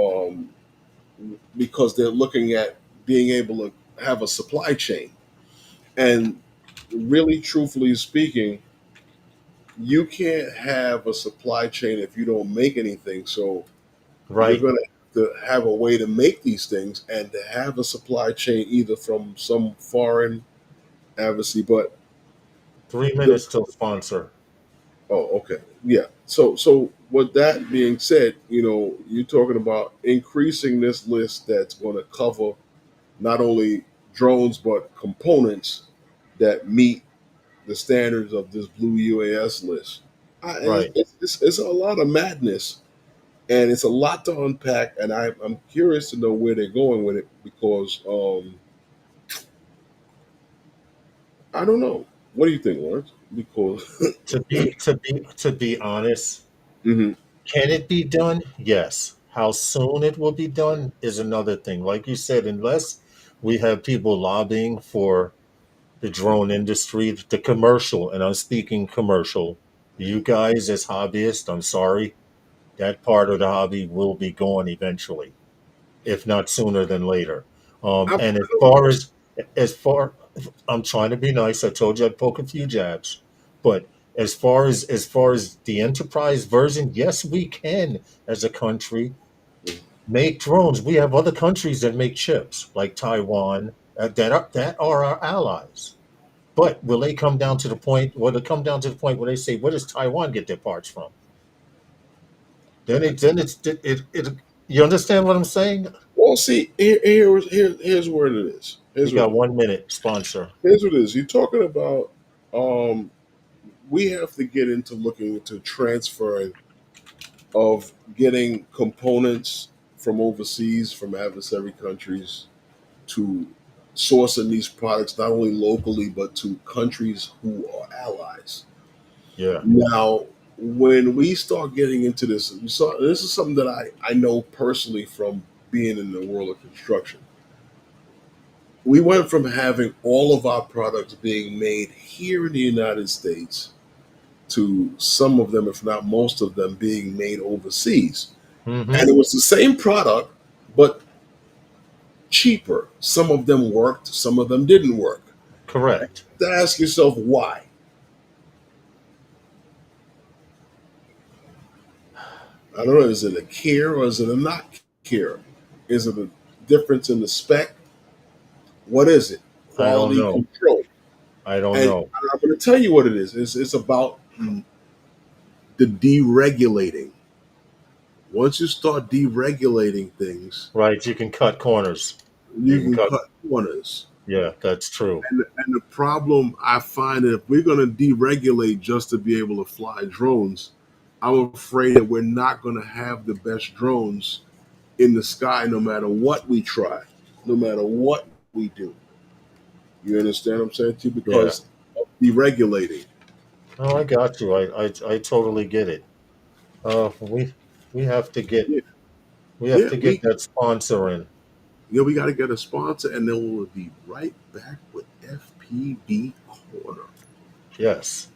because they're looking at being able to have a supply chain. And really, truthfully speaking, you can't have a supply chain if you don't make anything. So you're Right. going to have to have a way to make these things and to have a supply chain either from some foreign adversary. But 3 minutes till sponsor. oh, okay, yeah. So with that being said, you're talking about increasing this list that's going to cover not only drones but components that meet the standards of this blue UAS list. Right. It's a lot of madness, and it's a lot to unpack. And I'm curious to know where they're going with it because I don't know. What do you think, Lawrence? Because To be honest, Mhm. can it be done? Yes. How soon it will be done is another thing. Like you said, unless we have people lobbying for the drone industry, the commercial, and I'm speaking commercial. You guys as hobbyists, I'm sorry, that part of the hobby will be gone eventually, if not sooner than later. I And as don't far know. as I'm trying to be nice. I told you I'd poke a few jabs, but as far as the enterprise version, yes, we can as a country make drones. We have other countries that make chips, like Taiwan, that are our allies. But will they come down to the point? Will it come down to the point where they say, "Where does Taiwan get their parts from?" Then it's it. You understand what I'm saying? Well, see, here's where it is. You got 1 minute, sponsor. Here's what it is. You're talking about. Um, we have to get into looking into transferring of getting components from overseas, from adversary countries, to sourcing these products not only locally but to countries who are allies. Yeah, Now, when we start getting into this, this is something that I know personally from being in the world of construction. We went from having all of our products being made here in the United States to some of them, if not most of them, being made overseas. And hmm it was the same product, but cheaper. Some of them worked, some of them didn't work. correct. To ask yourself why. I don't know, is it a care or is it a not care? Is it a difference in the spec? What is it? I don't Quality know. control. I don't And know. I'm going to tell you what it is. It's about the deregulating. Once you start deregulating things, Right, you can cut corners. You you can can cut. cut corners. Yeah, that's true. And the problem I find that if we're going to deregulate just to be able to fly drones, I'm afraid that we're not going to have the best drones in the sky no matter what we try, no matter what we do. You understand what I'm saying to you? Yeah. Because of deregulating. Oh, I got you. I totally get it. We have to get Yeah, we have yeah, to get that sponsor in. we got to get a sponsor, and then we'll be right back with FPV Corner. Yes.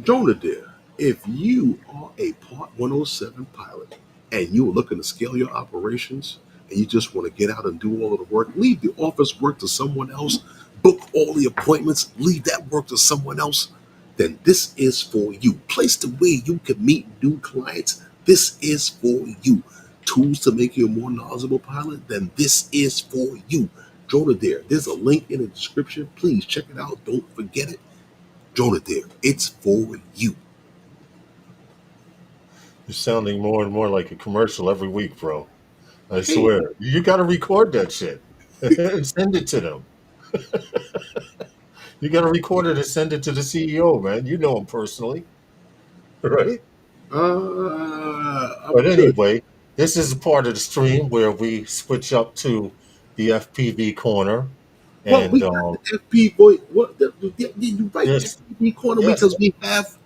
Jonah dear, if you are a Part 107 pilot and you're looking to scale your operations and you just want to get out and do all of the work, leave the office work to someone else, book all the appointments, leave that work to someone else, then this is for you. Place to where you can meet new clients. This is for you. Tools to make you a more knowledgeable pilot, then this is for you. Jonah dear, there's a link in the description. Please check it out. Don't forget it. Jonah there. It's for you. You're sounding more and more like a commercial every week, bro. I Hey, swear. You got to record that shit and send it to them. You got to record it and send it to the CEO, man. You know him personally, right? I'm But good. anyway, this is a part of the stream where we switch up to the FPV corner, Well, we and got the FP boy. What you right? yes, FPV corner yes, because we have.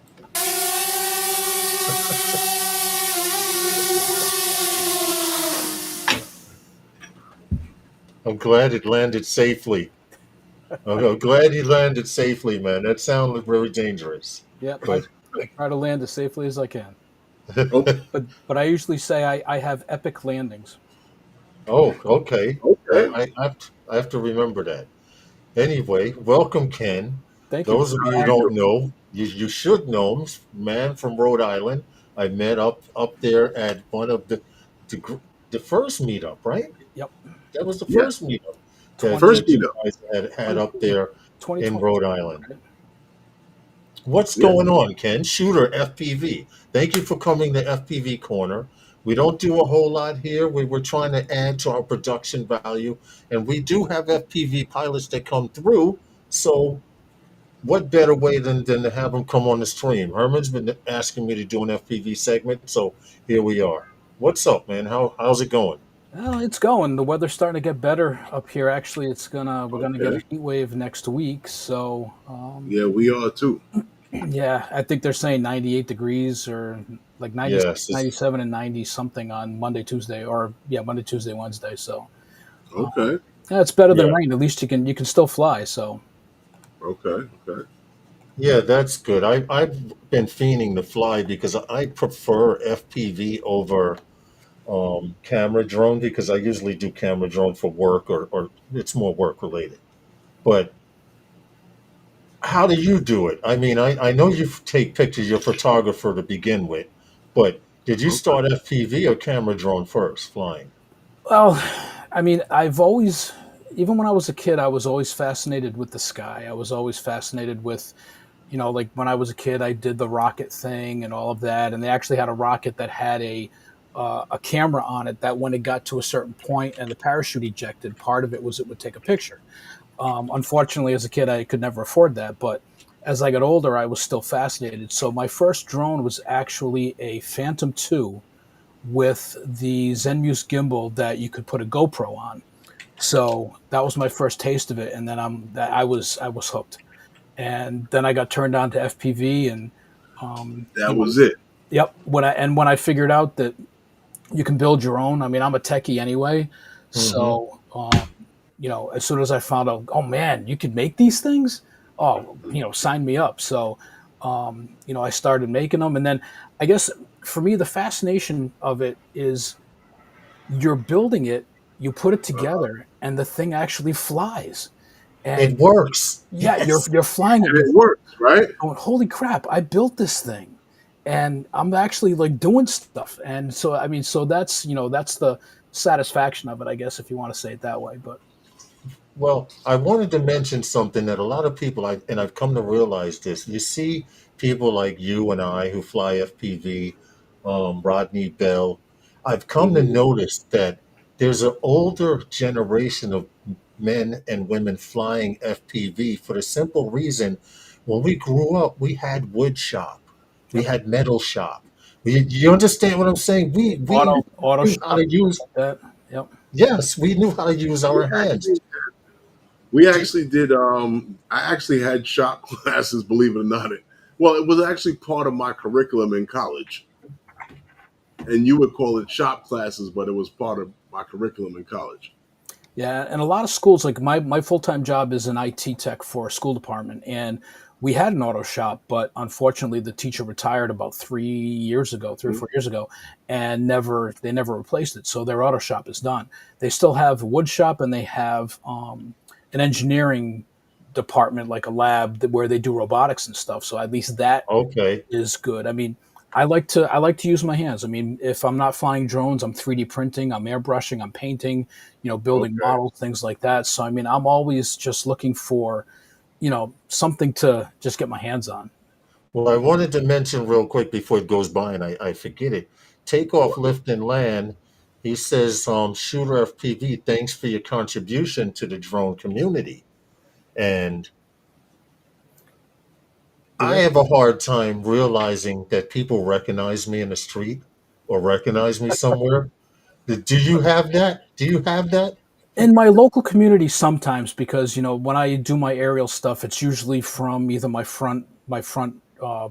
I'm glad it landed safely. I'm glad he landed safely, man. That sounded very dangerous, Yep, I, but I try to land as safely as I can. Oh, But I usually say I have epic landings. oh, okay. okay. I have to remember that. Anyway, welcome, Ken. Thank you. Those of you How who you don't doing? know, you should know him, man from Rhode Island. I met up there at one of the, gr- the first meetup, right? Yep. That was the Yeah, first meetup that 20, first that you meetup. guys had up there in 2020. Rhode Island. Right? What's Yeah. going on, Ken? Shooter FPV. Thank you for coming to FPV Corner. We don't do a whole lot here. We're trying to add to our production value, and we do have FPV pilots that come through. So, what better way than to have them come on the stream? Herman's been asking me to do an FPV segment, so here we are. What's up, man? How's it going? Well, it's going. The weather's starting to get better up here. Actually, we're gonna get a Okay. heat wave next week. So, Yeah, we are too. yeah, I think they're saying 98 degrees or like 90, Yes, 97 and 90 something on Monday, Tuesday, or yeah, Monday, Tuesday, Wednesday. So, uh, Okay. yeah, it's better than yeah, rain. At least you can still fly. So, Okay. Okay. yeah. That's good. I've been fiending to fly because I prefer FPV over camera drone because I usually do camera drone for work or it's more work related. But how do you do it? I mean, I know you take pictures, you're a photographer to begin with, but did you Okay. start FPV or camera drone first flying? well, I mean, I've always, even when I was a kid, I was always fascinated with the sky. I was always fascinated with, like when I was a kid, I did the rocket thing and all of that, and they actually had a rocket that had a camera on it that when it got to a certain point and the parachute ejected, part of it was it would take a picture. Unfortunately, as a kid, I could never afford that, but as I got older, I was still fascinated. So my first drone was actually a Phantom 2 with the Zenmuse gimbal that you could put a GoPro on. So that was my first taste of it, and then I was hooked. And then I got turned on to FPV, and um, you That know, was it. yep. When I figured out that you can build your own, I mean, I'm a techie anyway, Hmm. so as soon as I found out, oh man, you could make these things, oh, sign me up. So, I started making them, and then I guess for me, the fascination of it is you're building it, you put it Uh-huh. together, and the thing actually flies. And It works. yeah, you're Yes. you're flying it, And you're it works, right? going, holy crap, I built this thing. And I'm actually like doing stuff. And so I mean, so that's the satisfaction of it, I guess, if you want to say it that way. But Well, I wanted to mention something that a lot of people, and I've come to realize this. You see people like you and I who fly FPV, Rodney Bell. I've come to Hmm. notice that there's an older generation of men and women flying FPV for the simple reason when we grew up, we had wood shop, we yep. had metal shop. You understand what I'm saying? We Auto knew how shop, to use, like that. Yep. yes, we knew how to use We our hands. actually, we actually did. I actually had shop classes. Believe it or not, well, it was actually part of my curriculum in college, and you would call it shop classes, but it was part of my curriculum in college. Yeah, and a lot of schools, like my full time job is an IT tech for a school department, and we had an auto shop, but unfortunately, the teacher retired about 3 years ago, three or Mhm. 4 years ago, and they never replaced it. So their auto shop is done. They still have a wood shop, and they have an engineering department, like a lab where they do robotics and stuff. So at least that Okay. is good. I mean, I like to use my hands. I mean, if I'm not flying drones, I'm 3D printing, I'm airbrushing, I'm painting, building Okay. models, things like that. So I mean, I'm always just looking for, something to just get my hands on. Well, I wanted to mention real quick before it goes by and I forget it. Takeoff, lift, and land. He says, Shooter FPV, thanks for your contribution to the drone community. And I Yeah. have a hard time realizing that people recognize me in the street or recognize me somewhere. Do you have that? Do you have that? In my local community sometimes, because when I do my aerial stuff, it's usually from either my front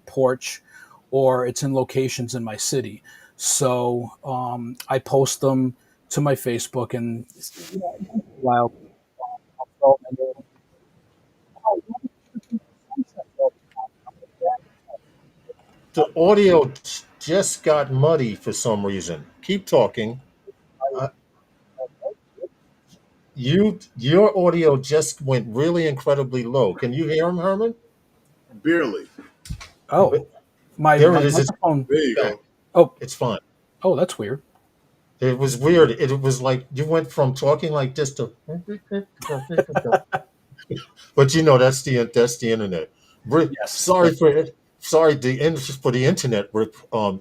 porch, or it's in locations in my city. So I post them to my Facebook, and once in a while I'll throw them in there. Oh, The audio just got muddy for some reason. Keep talking. Uh, your audio just went really incredibly low. Can you hear him, Herman? Barely. oh, my There my it is. It's microphone. There you back. go. Oh, It's fine. oh, that's weird. It was weird. It was like you went from talking like this to, but that's the internet. Yes. Sorry for the internet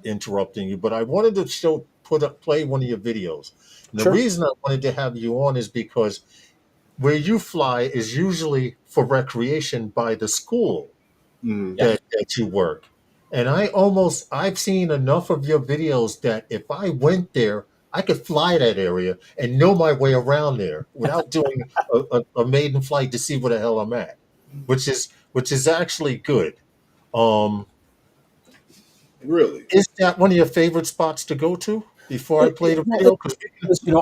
interrupting you, but I wanted to play one of your videos. And the Sure. reason I wanted to have you on is because where you fly is usually for recreation by the school Mm. Yeah. that you work. And I've seen enough of your videos that if I went there, I could fly that area and know my way around there without doing a maiden flight to see where the hell I'm at, which is actually good. Um, Really? is that one of your favorite spots to go to before I play the Yeah, video? because We can,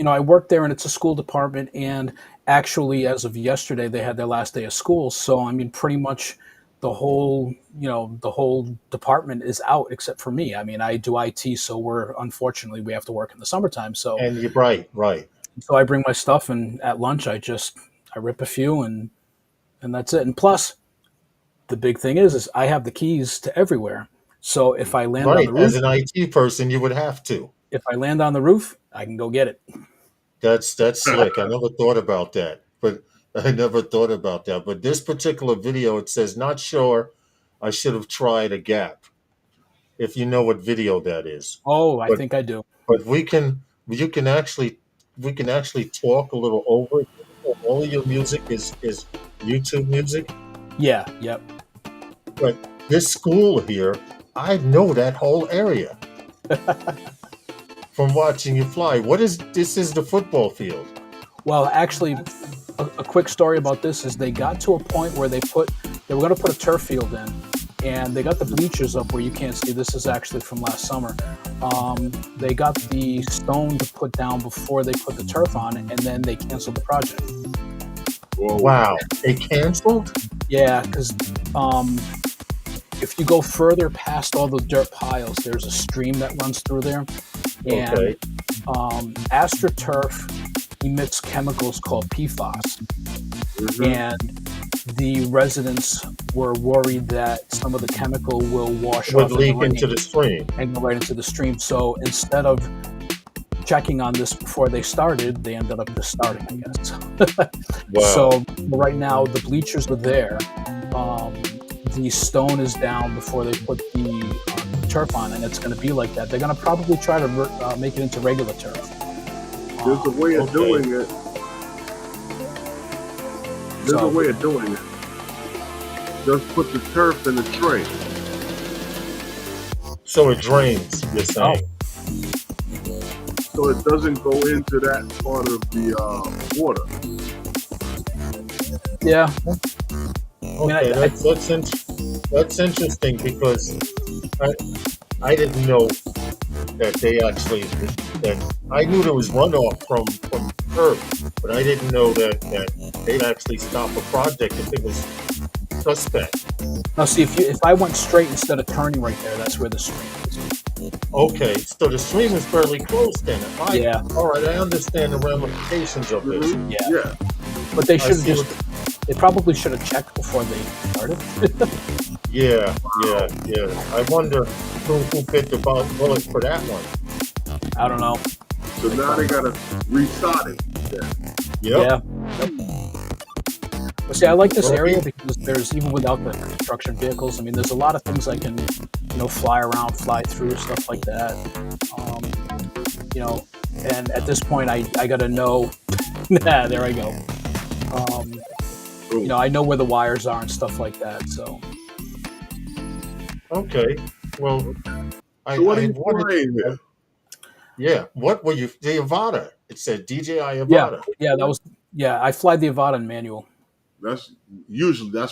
I work there, and it's a school department. And actually, as of yesterday, they had their last day of school. So I mean, pretty much the whole department is out except for me. I mean, I do IT, so unfortunately we have to work in the summertime. So and you're right, right. I bring my stuff, and at lunch I rip a few, and that's it. And plus, the big thing is I have the keys to everywhere. So if I land on Right. the As roof, an IT person, you would have to. I can go get it. That's slick. I never thought about that. But I never thought about that. But this particular video, it says, not sure. I should have tried a gap. If you know what video that is. Oh, I But think I do. but you can actually we can actually talk a little over it. All of your music is YouTube music. Yeah, yep. But this school here, I know that whole area from watching you fly. This is the football field. Well, actually, a quick story about this is they got to a point where they were going to put a turf field in, and they got the bleachers up where you can't see. This is actually from last summer. They got the stone to put down before they put the turf on, and then they canceled the project. Whoa. Wow. They canceled? Yeah, because if you go further past all the dirt piles, there's a stream that runs through there, and Okay. AstroTurf emits chemicals called PFAS, Mhm. and the residents were worried that some of the chemical will wash Would off in leak the rain into the stream. and go right into the stream. So instead of checking on this before they started, they ended up just starting, I guess. Wow. So right now the bleachers are there. The stone is down before they put the turf on, and it's going to be like that. They're going to probably try to make it into regular turf. There's a way of Okay. doing it. There's So- a way of doing it. Just put the turf in the tray. So it drains, you're saying. So it doesn't go into that part of the water. Yeah. Okay, that's interesting because I didn't know that they actually that I knew there was runoff from Earth, but I didn't know that they'd actually stop a project if it was suspect. Now, see, if I went straight instead of turning right there, that's where the stream is. Okay, so the stream is fairly close then. Yeah. All right, I understand the ramifications of this. Mhm. Yeah. Yeah. But they should have see just. They probably should have checked before they started. Yeah. I wonder who bit the bullet for that one. I don't know. So now they gotta restart it. Yep. Yeah. But see, I like this area because there's, even without the construction vehicles, I mean, there's a lot of things I can, fly around, fly through, stuff like that. And at this point, I got to know. Nah, there I go. I know where the wires are and stuff like that. So. Okay. Well, So what are you wanted- playing there? Yeah. What were you? The Avata. It said DJI Yeah, Avata. yeah, that was. Yeah, I fly the Avata in manual. That's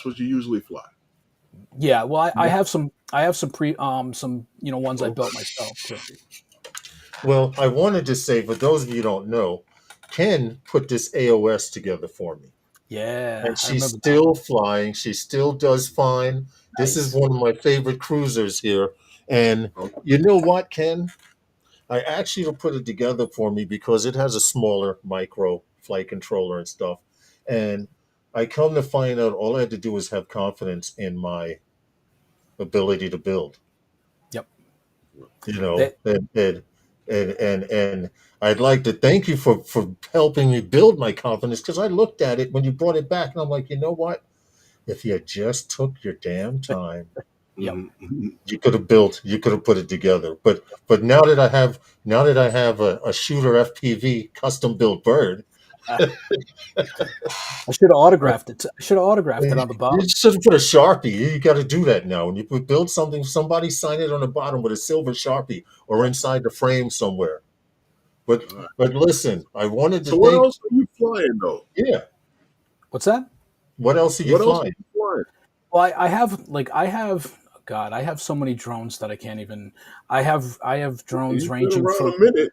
what you usually fly. Yeah, well, I have some. I have some ones I built myself too. Well, I wanted to say, for those of you who don't know, Cann put this AOS together for me. Yeah, And I she's remember that. still flying. She still does fine. This is Nice. one of my favorite cruisers here. And you know what, Ken? I asked you to put it together for me because it has a smaller micro flight controller and stuff. And I come to find out all I had to do was have confidence in my ability to build. Yep. You know, They, and I'd like to thank you for helping me build my confidence, because I looked at it when you brought it back and I'm like, you know what? If you just took your damn time, yep. you could have put it together. But now that I have a shooter FPV custom built bird, I should have autographed it. I should have autographed it on the you bottom. should have put a Sharpie. You got to do that now. When you build something, somebody sign it on the bottom with a silver Sharpie or inside the frame somewhere. But All right. but listen, I wanted to So what thank else are you flying though? yeah. What's that? What else are you What else are flying? you flying? Well, I have God, I have so many drones that I can't even. I have drones You've been ranging around from. a minute.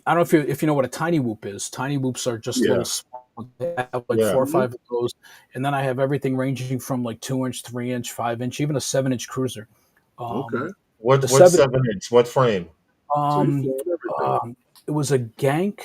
I don't know if you know what a tiny whoop is. Tiny whoops are just Yeah. little small. I have like Yeah. 4 or 5 of those, and then I have everything ranging from like 2 inch, 3 inch, 5 inch, even a 7 inch cruiser. Okay. Um, the What seven. 7 inch? What frame? So you Um, flying everything. it was a Gank.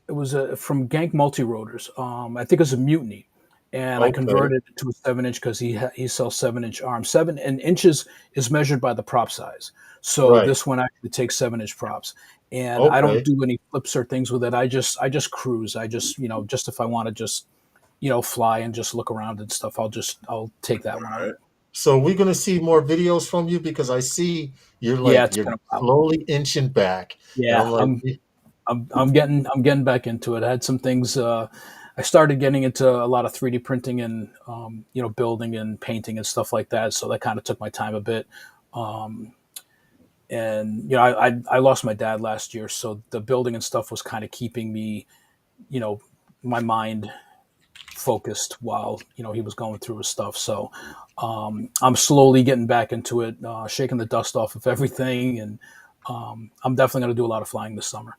It was a from Gank Multi Rotors. I think it was a Mutiny, and I Okay. converted it to a 7 inch because he sells 7 inch arms. 7 inches is measured by the prop size. So Right. this one actually takes 7 inch props, and I don't Okay. do any flips or things with it. I just cruise. I just just if I want to just fly and just look around and stuff, I'll take that one out. Right. So we're gonna see more videos from you, because I see Yeah, it's you're been a while. slowly inching back, and Yeah, I'm like, I'm getting back into it. I had some things. I started getting into a lot of 3D printing and building and painting and stuff like that. So that kind of took my time a bit. Um, and I lost my dad last year, so the building and stuff was kind of keeping me, you know, my mind focused while he was going through his stuff. So I'm slowly getting back into it, shaking the dust off of everything, and I'm definitely going to do a lot of flying this summer.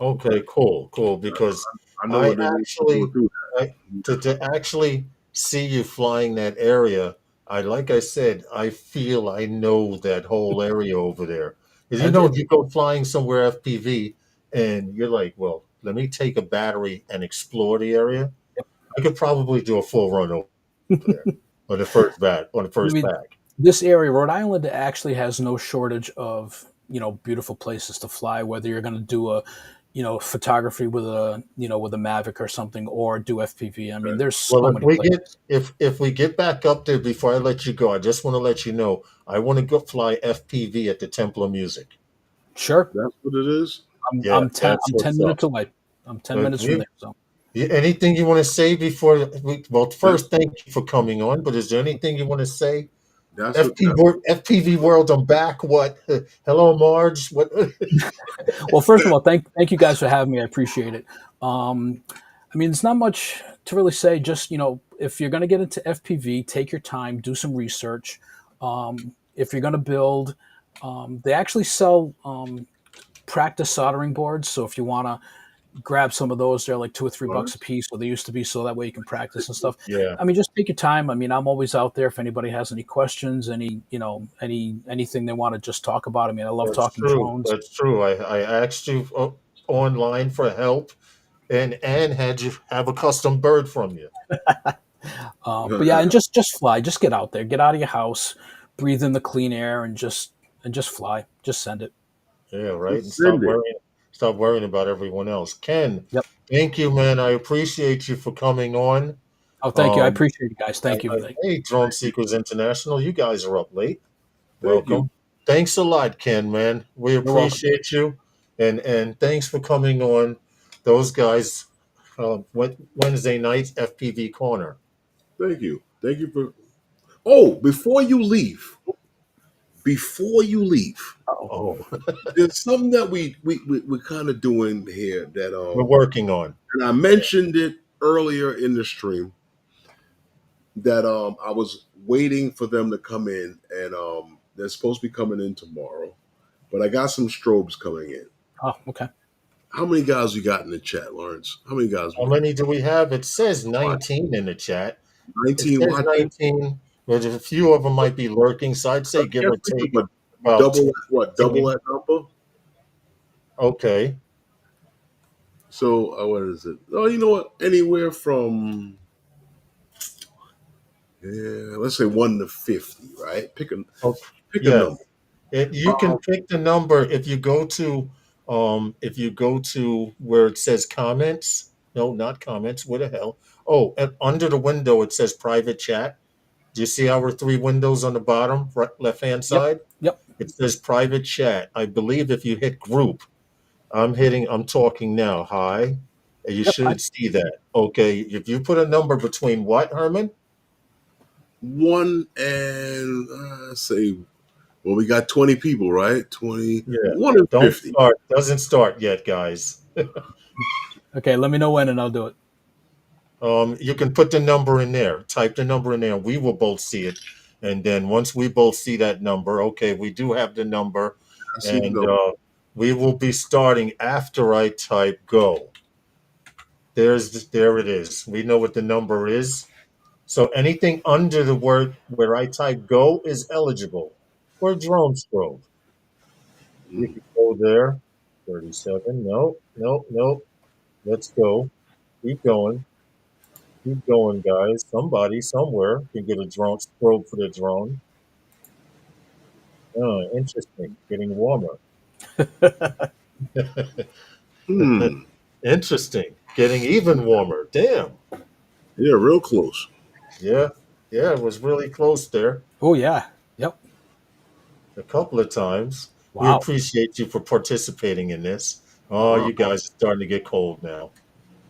okay, cool, because I know I what it is to go actually, through I, that. to actually see you flying that area, like I said, I feel I know that whole area over there. 'Cause And it, you go flying somewhere FPV, and you're like, well, let me take a battery and explore the area. I could probably do a full run over there on the I first mean, back. this area, Rhode Island, actually has no shortage of beautiful places to fly. Whether you're going to do a photography with a Mavic or something, or do FPV. I mean, Okay. there's Well, so many places. if we get back up there before I let you go, I just want to let you know I want to go fly FPV at the Temple of Music. Sure, That's what it is. I'm Yeah, I'm ten that's I'm ten what's up. minutes away. I'm ten But minutes from there. So anything you want to say before well, That, first, thank you for coming on. But is there anything you want to say? that's FPV World, I'm back. What? Hello, Marge. What? well, first of all, thank you guys for having me. I appreciate it. Um, I mean, it's not much to really say. Just if you're going to get into FPV, take your time, do some research. If you're going to build, they actually sell practice soldering boards. So if you want to grab some of those, they're like $2 or $3 a nice. piece. Or they used to be, so that way you can practice and stuff. Yeah, I mean, just take your time. I mean, I'm always out there if anybody has any questions, anything they want to just talk about. I mean, I love that's talking true. drones. That's true. I asked you online for help, and had you have a custom bird from you. But yeah, and just fly. Just get out there. Get out of your house. Breathe in the clean air and just fly. Just send it. Yeah, right. And Just send it. stop worrying about everyone else. Ken, Yep. thank you, man. I appreciate you for coming on. Oh, thank you. I Um, appreciate you guys. Thank you. hey, Drone Seekers International, you guys are up late. Thank you. Welcome. Thanks a lot, Ken, man. We You're welcome. appreciate you, and thanks for coming on. Those guys, Wednesday nights FPV Corner. Thank you. Thank you for. Oh, before you leave, Uh-oh. Oh, there's something that we're kind of doing here that we're working on. and I mentioned it earlier in the stream that I was waiting for them to come in and they're supposed to be coming in tomorrow, but I got some strobes coming in. Oh, okay. How many guys we got in the chat, Lawrence? How many guys we How got? many do we have? It says What, 19 in the chat. It 19 says watching? 19, but a few of them might be lurking. So I'd I say give guess or we could take what, about double what? Double 15. that number. Okay. So what is it? Oh, you know what? Anywhere from let's say 1 to 50, right? Pick a Okay. Pick a number. Yes. You can pick the number if you go to where it says comments. No, not comments. What the hell? Oh, and under the window it says private chat. Do you see our three windows on the bottom, right, left hand Yep. side? Yep. It says private chat. I believe if you hit group, I'm talking now. Hi. You Yep. should see that. Okay. If you put a number between what, Herman? 1 and say, well, we got 20 people, right? 20, Yeah. 1 and Don't 50. start. Doesn't start yet, guys. Okay. Let me know when, and I'll do it. You can put the number in there. Type the number in there. We will both see it. And then once we both see that number, okay, we do have the number. I see the And number. we will be starting after I type go. There it is. We know what the number is. So anything under the word where I type go is eligible for drone stroke. You Mm. can go there. 37. No, no, no. Let's go. Keep going. Keep going, guys. Somebody somewhere can get a drone stroke for the drone. Oh, interesting. Getting warmer. Hmm. Interesting. Getting even warmer. Damn. Yeah, real close. Yeah. Yeah, it was really close there Oh yeah. Yep. a couple of times. We Wow. appreciate you for participating in this. Oh, Uh, you guys are starting to get cold now.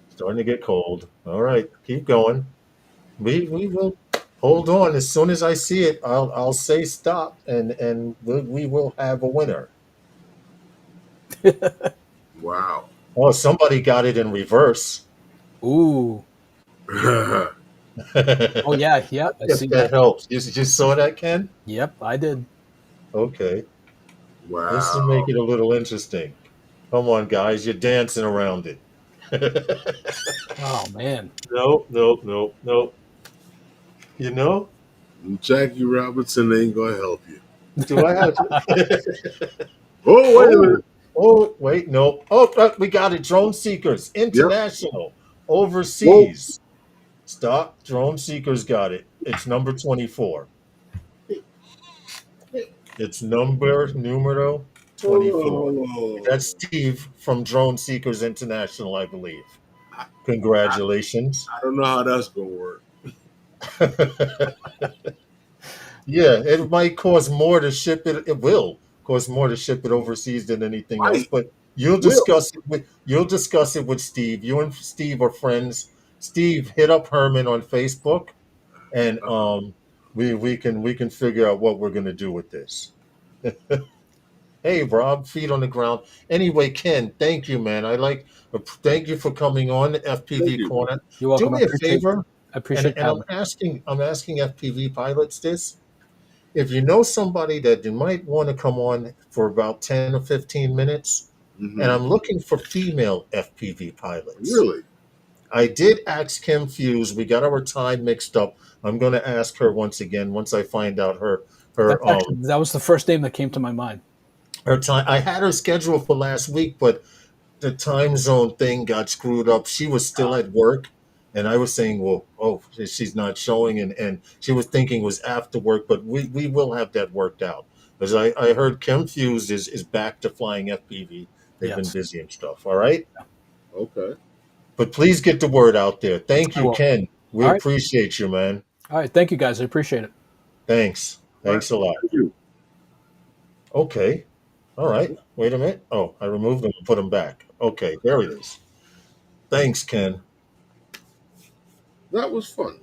Starting to get cold. All right, keep going. We will hold on. As soon as I see it, I'll say stop, and we will have a winner. wow. Oh, somebody got it in reverse. Ooh. wow. Oh yeah. Yep. I If see that that. helps. You just saw that, Ken? Yep. I did. Okay. This will make it a little interesting. Come on, guys. You're dancing around it. Oh man. No, no, no, no. You know? Jackie Robinson ain't going to help you. Do I have to? Oh, wait a minute. Oh, oh, wait, no. Oh, we got it. Drone Seekers Yep. International. Whoa. Overseas. Stop. Drone Seekers got it. It's number 24. It's numero Hold on, 24. hold on, hold on. That's Steve from Drone Seekers International, I believe. I, I, Congratulations. I don't know how that's going to work. Yeah, it might cost more to ship it. It will cost more to ship it overseas than anything else. Right. But Will. you'll discuss it with Steve. You and Steve are friends. Steve, hit up Herman on Facebook, and we can figure out what we're gonna do with this. Hey, Rob, feet on the ground. Anyway, Ken, thank you, man. Thank you for coming on the Thank FPV you. Corner. You're Do welcome. me a favor, I and appreciate and having. I'm asking FPV pilots this. If you know somebody that you might want to come on for about 10 or 15 minutes, and Hmm. I'm looking for female FPV pilots. Really? I did ask Kim Fuse. We got our time mixed up. I'm going to ask her once again once I find out her That's actually that was the first name that came to my mind. her time. I had her scheduled for last week, but the time zone thing got screwed up. She was still at work, and I was saying, well, oh, she's not showing, and she was thinking it was after work, but we will have that worked out. Because I heard Kim Fuse is back to flying FPV. They've been Yes. busy and stuff. All right. Okay. But please get the word out there. Thank I you, will. Ken. We All right. appreciate you, man. All right. Thank you guys. I appreciate it. Thanks. All right. Thanks a lot. Thank you. Okay. All right. Wait a minute. Oh, I removed them and put them back. Okay, there it is. Thanks, Ken. That was fun.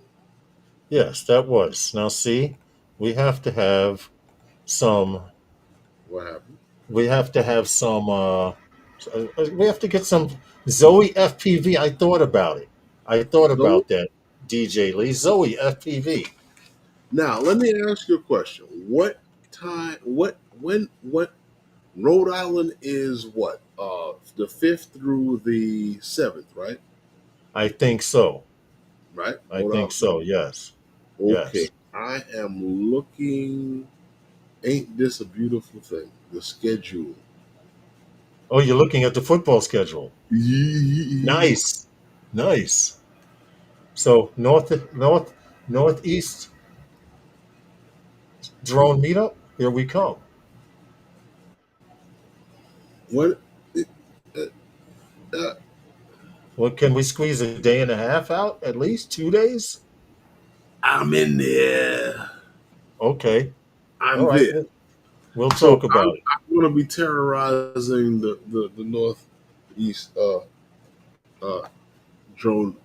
Yes, that was. Now, see, we have to have some. What happened? We have to have some. We have to get some Zoe FPV. I thought about it. I thought So about that, DJ Lee. Zoe FPV. now let me ask you a question. What time? What? Rhode Island is what? The 5th through the 7th, right? I think so. Right. I Rhode think Island. so. Yes. Okay. Yes. I am looking. Ain't this a beautiful thing? The schedule. Oh, you're looking at the football schedule. Yeah. Nice. Nice. So northeast drone meetup. here we come. What? Uh, Well, can we squeeze a day and a half out? At least 2 days? I'm in there. Okay. All I'm right. there. We'll So talk about it. I'm going to be terrorizing the northeast uh, drone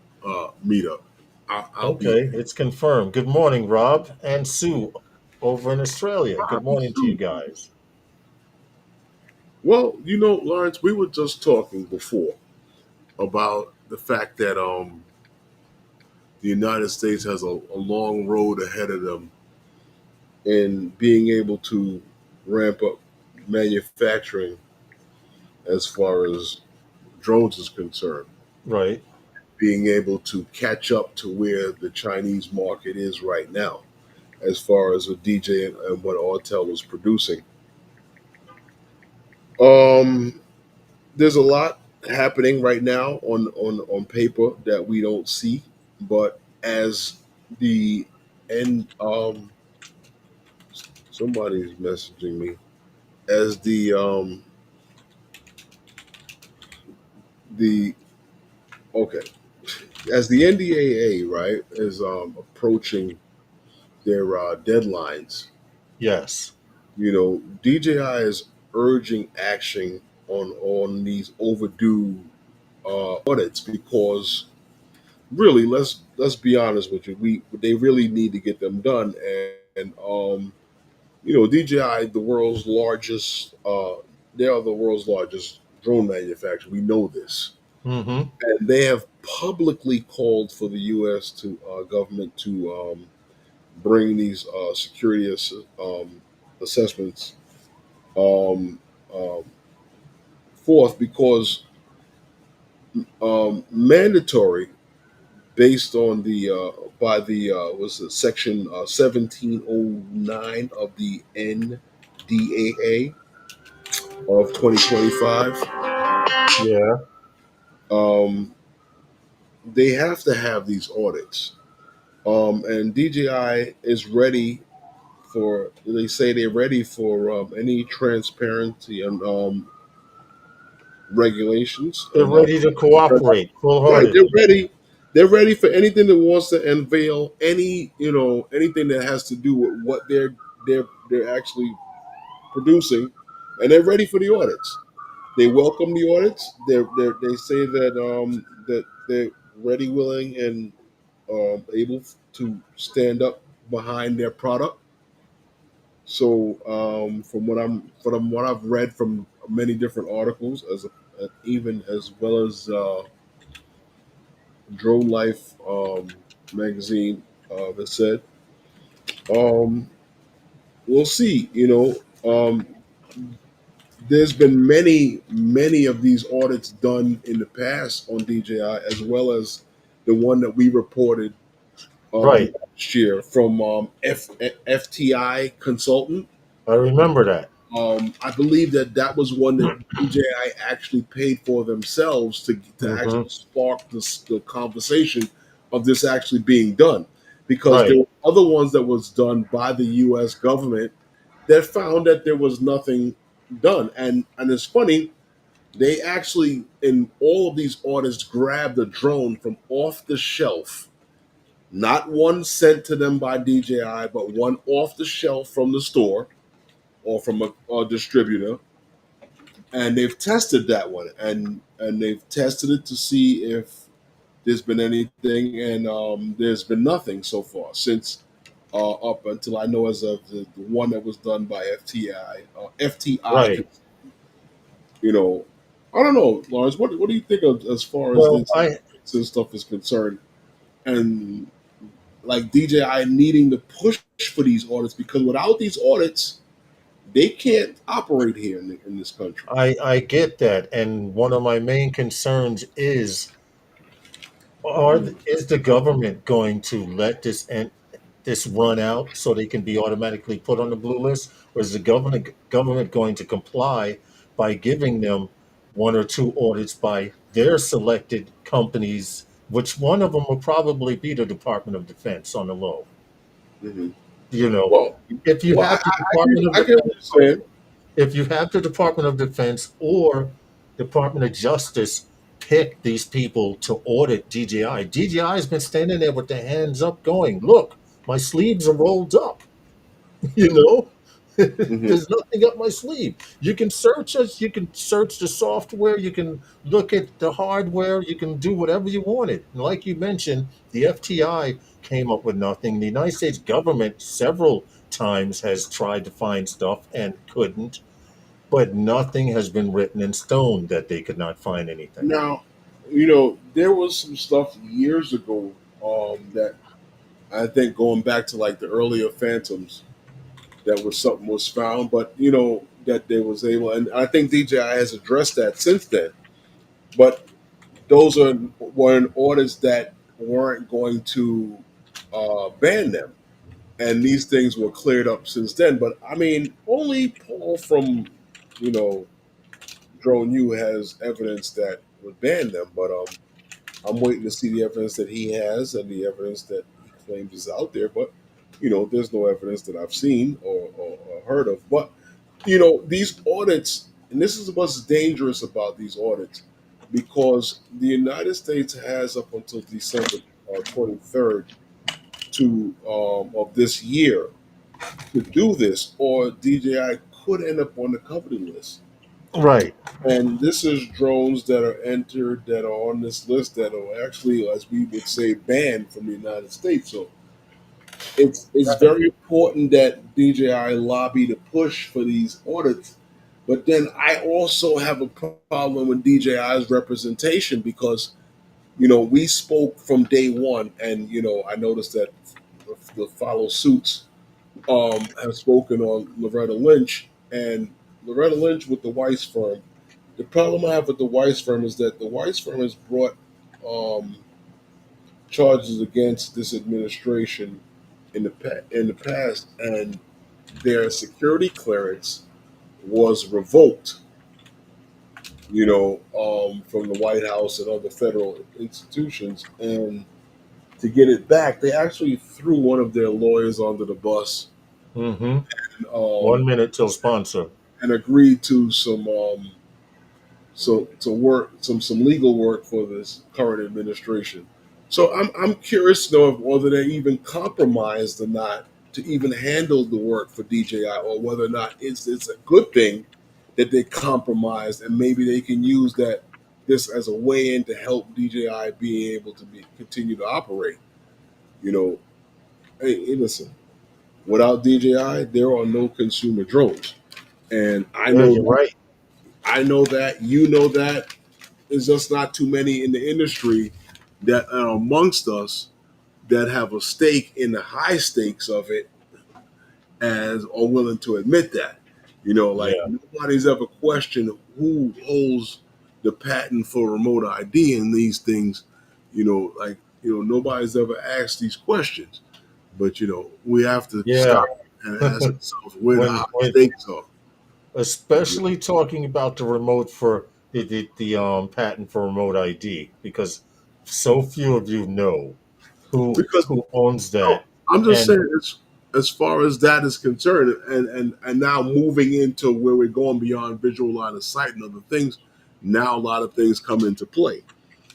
meetup. I'll be Okay, there. it's confirmed. Good morning, Rob and Sue over in Australia. Good Bobby morning to you Sue. guys. Well, Lawrence, we were just talking before about the fact that the United States has a long road ahead of them in being able to ramp up manufacturing as far as drones is concerned, Right. being able to catch up to where the Chinese market is right now, as far as what DJ and what Autel was producing. Um, there's a lot happening right now on paper that we don't see, but as the end, somebody's messaging me as the okay, as the NDAA, right, is approaching their deadlines. Yes. DJI is urging action on these overdue audits because really, let's be honest with you, they really need to get them done, and DJI, the world's largest, they are the world's largest drone manufacturer. We know this, Mm-hmm. and they have publicly called for the U.S. to government to bring these assessments um, um, forth because mandatory based on the by the was it section 1709 of the NDAA of 2025. Yeah. Um, they have to have these audits, and DJI is ready for. They say they're ready for any transparency and regulations They're and ready to cooperate full right. They're heartedly. ready. They're ready for anything that wants to unveil anything that has to do with what they're actually producing, and they're ready for the audits. They welcome the audits. They say that they're ready, willing, and able to stand up behind their product. So from what I've read from many different articles, even as well as Drone Life magazine that said, um, we'll see. There's been many of these audits done in the past on DJI, as well as the one that we reported Right. last year from FTI Consultant. I remember that. I believe that was one that DJI actually paid for themselves to Mm-hmm. actually spark the conversation of this actually being done, because there Right. were other ones that was done by the U.S. government that found that there was nothing done, and it's funny, they actually in all of these audits grabbed a drone from off the shelf, not one sent to them by DJI, but one off the shelf from the store or from a distributor, and they've tested that one, and they've tested it to see if there's been anything, and there's been nothing so far since up until I know as of the one that was done by FTI. Right. You know, I don't know, Lawrence. What do you think of as far as Well, this I stuff is concerned, and like DJI needing to push for these audits, because without these audits, they can't operate here in this country. I get that, and one of my main concerns is the government going to let this run out so they can be automatically put on the blue list, or is the government going to comply by giving them one or two audits by their selected companies, which one of them will probably be the Department of Defense on the low? Mhm. You know, Well, if you well, have the get, Department of I get what you're saying. if you have the Department of Defense or Department of Justice pick these people to audit DJI, DJI has been standing there with their hands up, going, "Look, my sleeves are rolled up." You know, Hmm. there's nothing up my sleeve. You can search us, you can search the software, you can look at the hardware, you can do whatever you wanted. And like you mentioned, the FTI came up with nothing. The United States government several times has tried to find stuff and couldn't, but nothing has been written in stone that they could not find anything. Now, there was some stuff years ago that I think going back to like the earlier Phantoms that was something was found, but that they was able, and I think DJI has addressed that since then. But those were in orders that weren't going to ban them, and these things were cleared up since then. But I mean, only Paul from you know Drone U has evidence that would ban them, but I'm waiting to see the evidence that he has and the evidence that he claims is out there. But there's no evidence that I've seen or heard of. But these audits, and this is what's dangerous about these audits, because the United States has up until December 23rd of this year to do this, or DJI could end up on the company list. Right. And this is drones that are entered that are on this list that are actually, as we would say, banned from the United States. So it's very important that DJI lobby to push for these audits. But then I also have a problem with DJI's representation because we spoke from day one, and I noticed that the follow suits have spoken on Loretta Lynch, and Loretta Lynch with the Weiss firm. The problem I have with the Weiss firm is that the Weiss firm has brought um, charges against this administration in the past, and their security clearance was revoked. From the White House and other federal institutions, and to get it back, they actually threw one of their lawyers under the bus, Mm-hmm. um, 1 minute till sponsor. and agreed to so to work some legal work for this current administration. So I'm curious to know whether they even compromised or not to even handle the work for DJI, or whether or not it's a good thing that they compromised, and maybe they can use this as a way in to help DJI be able to continue to operate. You know, hey, listen, without DJI, there are no consumer drones, and Yeah, you're right. I know that that. There's just not too many in the industry that are amongst us that have a stake in the high stakes of it as are willing to admit that. Like Yeah. nobody's ever questioned who holds the patent for remote ID in these things. Nobody's ever asked these questions. But we have to Yeah. stop and ask ourselves where the high when stakes are. especially talking about the remote for the patent for remote ID, because so few of you know Because who owns no, that. I'm just And saying, as far as that is concerned, and now moving into where we're going beyond visual line of sight and other things, now a lot of things come into play.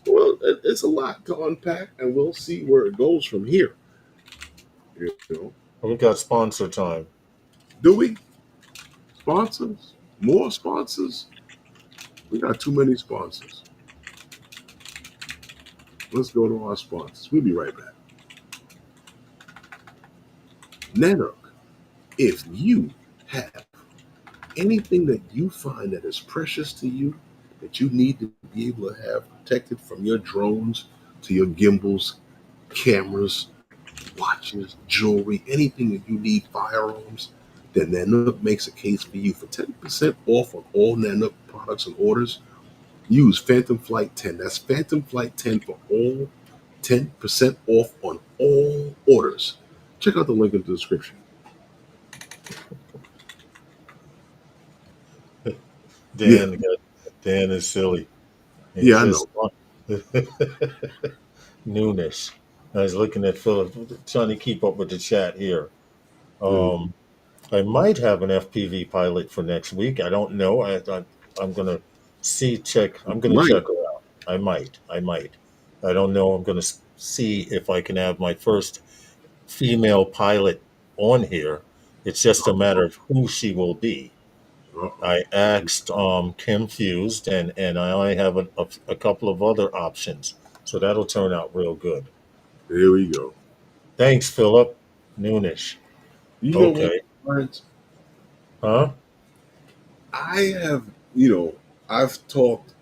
Well, it's a lot to unpack, and we'll see where it goes from here. You know, we got sponsor time. do we sponsors? More sponsors? We got too many sponsors. Let's go to our sponsors. We'll be right back. Nano, if you have anything that you find that is precious to you, that you need to be able to have protected, from your drones to your gimbals, cameras, watches, jewelry, anything that you need, firearms, then Nanook makes a case for you for 10% off on all Nanook products and orders. Use Phantom Flight 10. That's Phantom Flight 10 for all 10% off on all orders. Check out the link in the description. Yeah, Dan, Dan is silly. He yeah, I says know. newness. I was looking at Philip, trying to keep up with the chat here. I might have an FPV pilot for next week. I don't know. I'm gonna check. I'm gonna Right. check her out. I might. I don't know. I'm gonna see if I can have my first female pilot on here. It's just a matter of who she will be. Uh-oh. I asked Kim Fused, and I only have a couple of other options, so that'll turn out real good. Here we go. Thanks, Philip. Noonish. You know what, Okay. Lawrence? Huh? I have, I've talked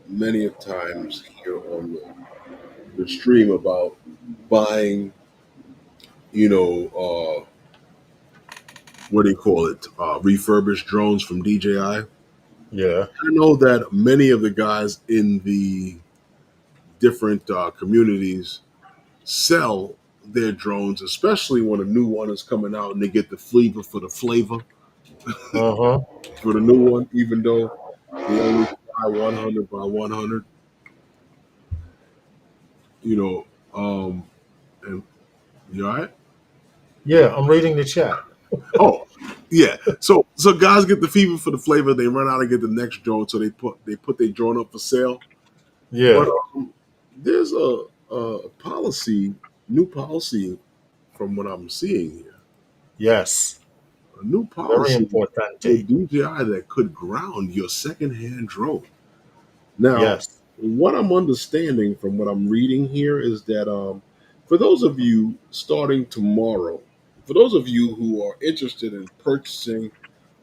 many of times here on the stream about buying, what do you call it? Refurbished drones from DJI. Yeah. I know that many of the guys in the different communities sell their drones, especially when a new one is coming out and they get the flavor Uh huh. for the new one, even though they only fly 100 by 100. You know, and you all right? Yeah, I'm reading the chat. Oh, yeah. So guys get the fever for the flavor. They run out and get the next drone, so they put their drone up for sale. But Yeah. there's a policy, new policy from what I'm seeing here. Yes. A new Very policy with importante. DJI that could ground your secondhand drone. Now, Yes. what I'm understanding from what I'm reading here is that for those of you starting tomorrow, for those of you who are interested in purchasing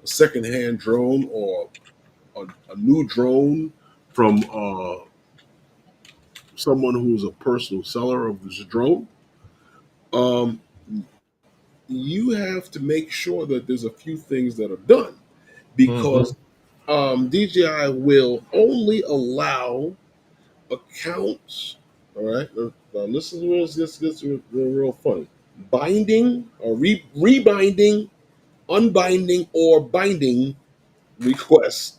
a secondhand drone or a new drone from someone who's a personal seller of this drone, um, you have to make sure that there's a few things that are done Mm-hmm. because DJI will only allow accounts. All right, now this is where this gets real funny. Binding or rebinding, unbinding, or binding requests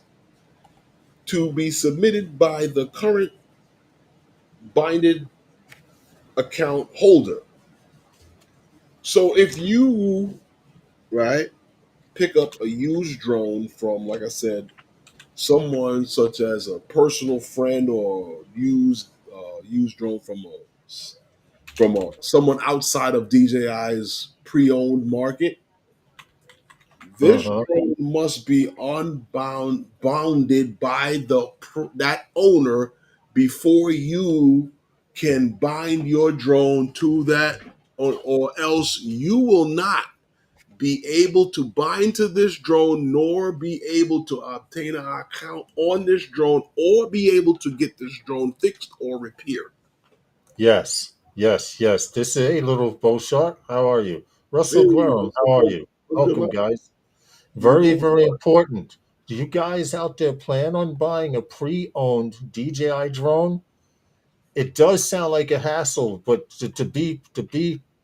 to be submitted by the current binded account holder. So if you right pick up a used drone from, like I said, someone such as a personal friend or used drone from someone outside of DJI's pre-owned market, this Uh-huh. drone must be bounded by that owner before you can bind your drone to that, or else you will not be able to bind to this drone, nor be able to obtain an account on this drone, or be able to get this drone fixed or repaired. Yes. Yes. Yes. This is a little bow shot. How are you? Russell Hey, Glenn, what's up, how are brother? you? What's good, Welcome, man? guys. What's Very, going very on? important. Do you guys out there plan on buying a pre-owned DJI drone? It does sound like a hassle, but to be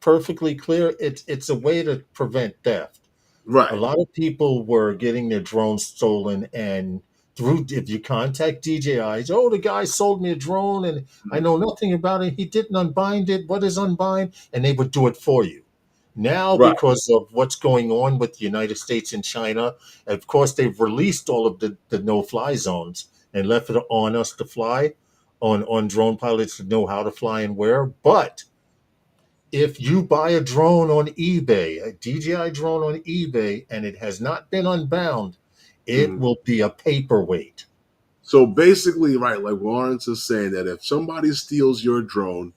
perfectly clear, it's a way to prevent theft. A Right. lot of people were getting their drones stolen, and through if you contact DJIs, oh, the guy sold me a drone and I know nothing about it. He didn't unbind it. What is unbind? And they would do it for you. Now, Right. because of what's going on with the United States and China, of course, they've released all of the no-fly zones and left it on us to fly, on drone pilots to know how to fly and where. But if you buy a drone on eBay, a DJI drone on eBay, and it has not been unbound, it Mhm. will be a paperweight. So basically, right, like Lawrence is saying that if somebody steals your drone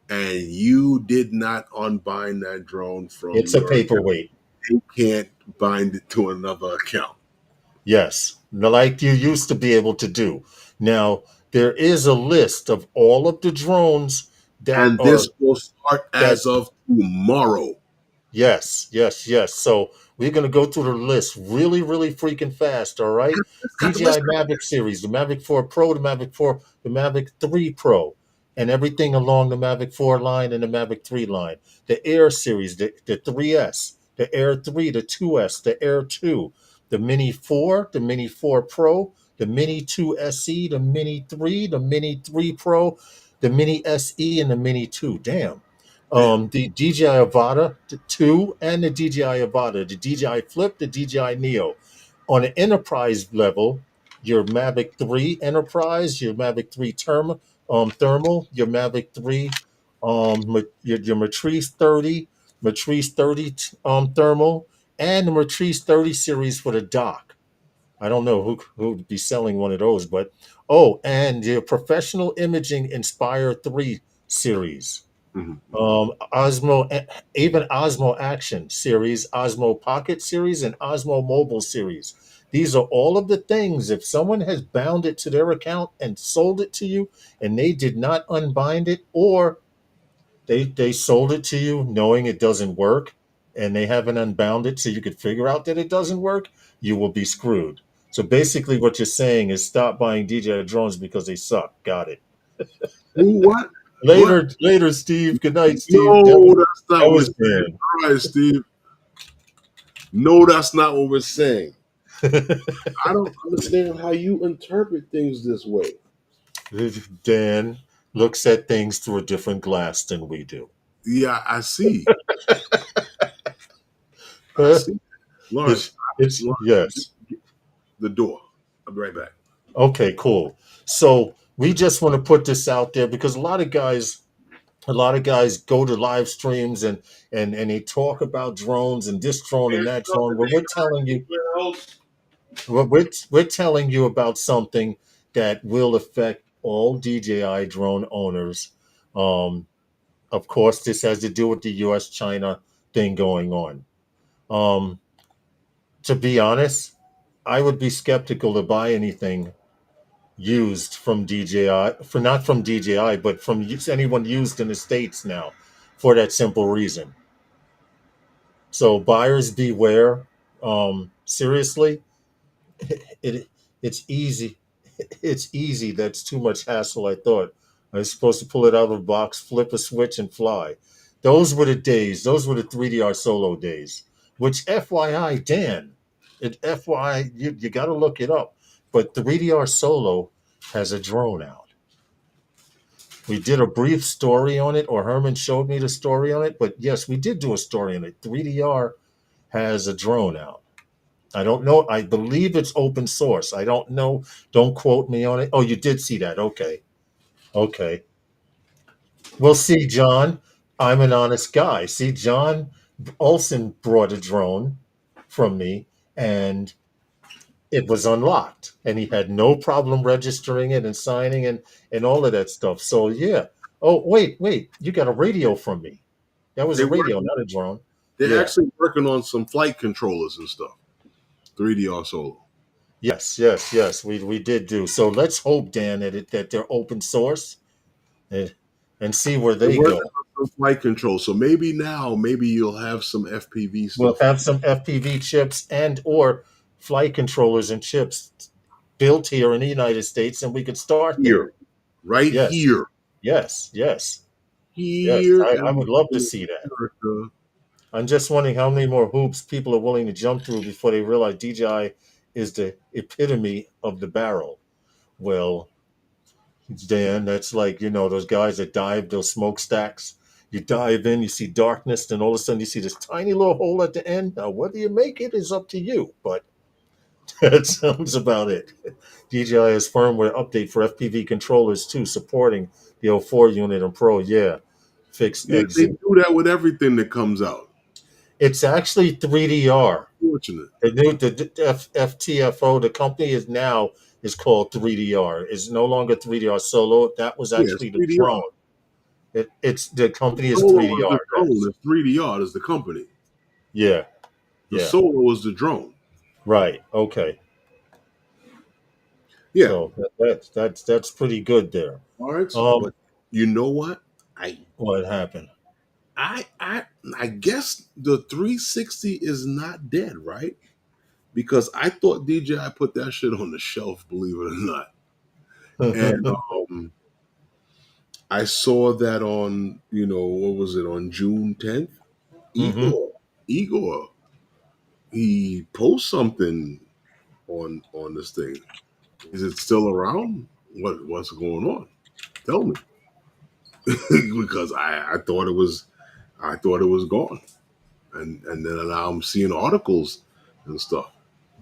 and you did not unbind that drone from It's a your account, paperweight. you can't bind it to another account. Yes, like you used to be able to do. Now, there is a list of all of the drones that And are this will start that as of tomorrow. yes, yes, yes. So we're going to go through the list really, really freaking fast. All right. Let's DJI Mavic series, the Mavic 4 Pro, the Mavic 4, the Mavic 3 Pro, and everything along the Mavic 4 line and the Mavic 3 line. The Air series, the 3S, the Air 3, the 2S, the Air 2, the Mini 4, the Mini 4 Pro, the Mini 2 SE, the Mini 3, the Mini 3 Pro, the Mini SE, and the Mini 2. Damn. The DJI Avata 2 and the DJI Avata, the DJI Flip, the DJI Neo. On an enterprise level, your Mavic 3 Enterprise, your Mavic 3 Thermal, your Mavic 3, your Matrice 30, Matrice 30 Thermal, and the Matrice 30 series for the dock. I don't know who would be selling one of those, but and your Professional Imaging Inspire 3 series. Mhm. Osmo, even Osmo Action series, Osmo Pocket series, and Osmo Mobile series. These are all of the things. If someone has bound it to their account and sold it to you, and they did not unbind it, or they sold it to you knowing it doesn't work, and they haven't unbound it so you could figure out that it doesn't work, you will be screwed. So basically, what you're saying is stop buying DJI drones because they suck. Got it. Who? What? What? Later, Steve. Good night, Steve. No, that's not That what we're was saying. Dan. All right, Steve. No, that's not what we're saying. I don't understand how you interpret things this way. Dan looks at things through a different glass than we do. Yeah, I see. I Huh? see. Lawrence, It's Lawrence, yes. the door. I'll be right back. Okay, cool. So we just want to put this out there because a lot of guys go to live streams and they talk about drones and this drone and that drone. Well, we're telling you about something that will affect all DJI drone owners. Um, of course, this has to do with the U.S. China thing going on. Um, to be honest, I would be skeptical to buy anything used from DJI, for not from DJI, but from anyone used in the States now, for that simple reason. So buyers beware. Seriously, it it's easy. It's easy. That's too much hassle. I thought I was supposed to pull it out of the box, flip a switch, and fly. Those were the days. Those were the 3DR solo days. Which, FYI, Dan, FYI, you got to look it up. But 3DR solo has a drone out. We did a brief story on it, or Herman showed me the story on it. But yes, we did do a story on it. 3DR has a drone out. I don't know. I believe it's open source. I don't know. Don't quote me on it. Oh, you did see that. Okay. Okay. Well, see, John, I'm an honest guy. See, John Olson brought a drone from me and it was unlocked and he had no problem registering it and signing and all of that stuff. So, yeah. Oh, wait. You got a radio from me. That was They a work, radio, not a drone. they're Yeah. actually working on some flight controllers and stuff. 3DR solo. Yes. We did do. So let's hope, Dan, that they're open source and, and see where They're they working go. on some flight control. So maybe now, maybe you'll have some FPV We'll stuff have some FPV chips and or flight controllers and chips built here in the United States, and we could start there. here, right Yes, here, yes. here I in would love to see that. America. I'm just wondering how many more hoops people are willing to jump through before they realize DJI is the epitome of the barrel. Well, Dan, that's like, those guys that dive those smokestacks. You dive in, you see darkness, then all of a sudden you see this tiny little hole at the end. Now, whether you make it is up to you, but that sounds about it. DJI has firmware update for FPV controllers too, supporting the O4 unit and Pro. Yeah, fixed Yeah, they exit. do that with everything that comes out. It's actually 3DR. Fortunate. The FTFO, the company is called 3DR. It's no longer 3DR Solo. That was Yeah, it's actually the 3DR. drone. It's the company is Solo is 3DR. the drone. Yes. It's 3DR is the company. Yeah. The Yeah. Solo is the drone. Right. Okay. Yeah. So that's pretty good there. All right. Um, But you know what? I what happened? I I I guess the 360 is not dead, right? Because I thought DJI put that shit on the shelf, believe it or not. And I saw that on, what was it, on June 10th? hmm Igor, he posts something on this thing. Is it still around? What's going on? Tell me. Because I thought it was I thought it was gone, and then now I'm seeing articles and stuff.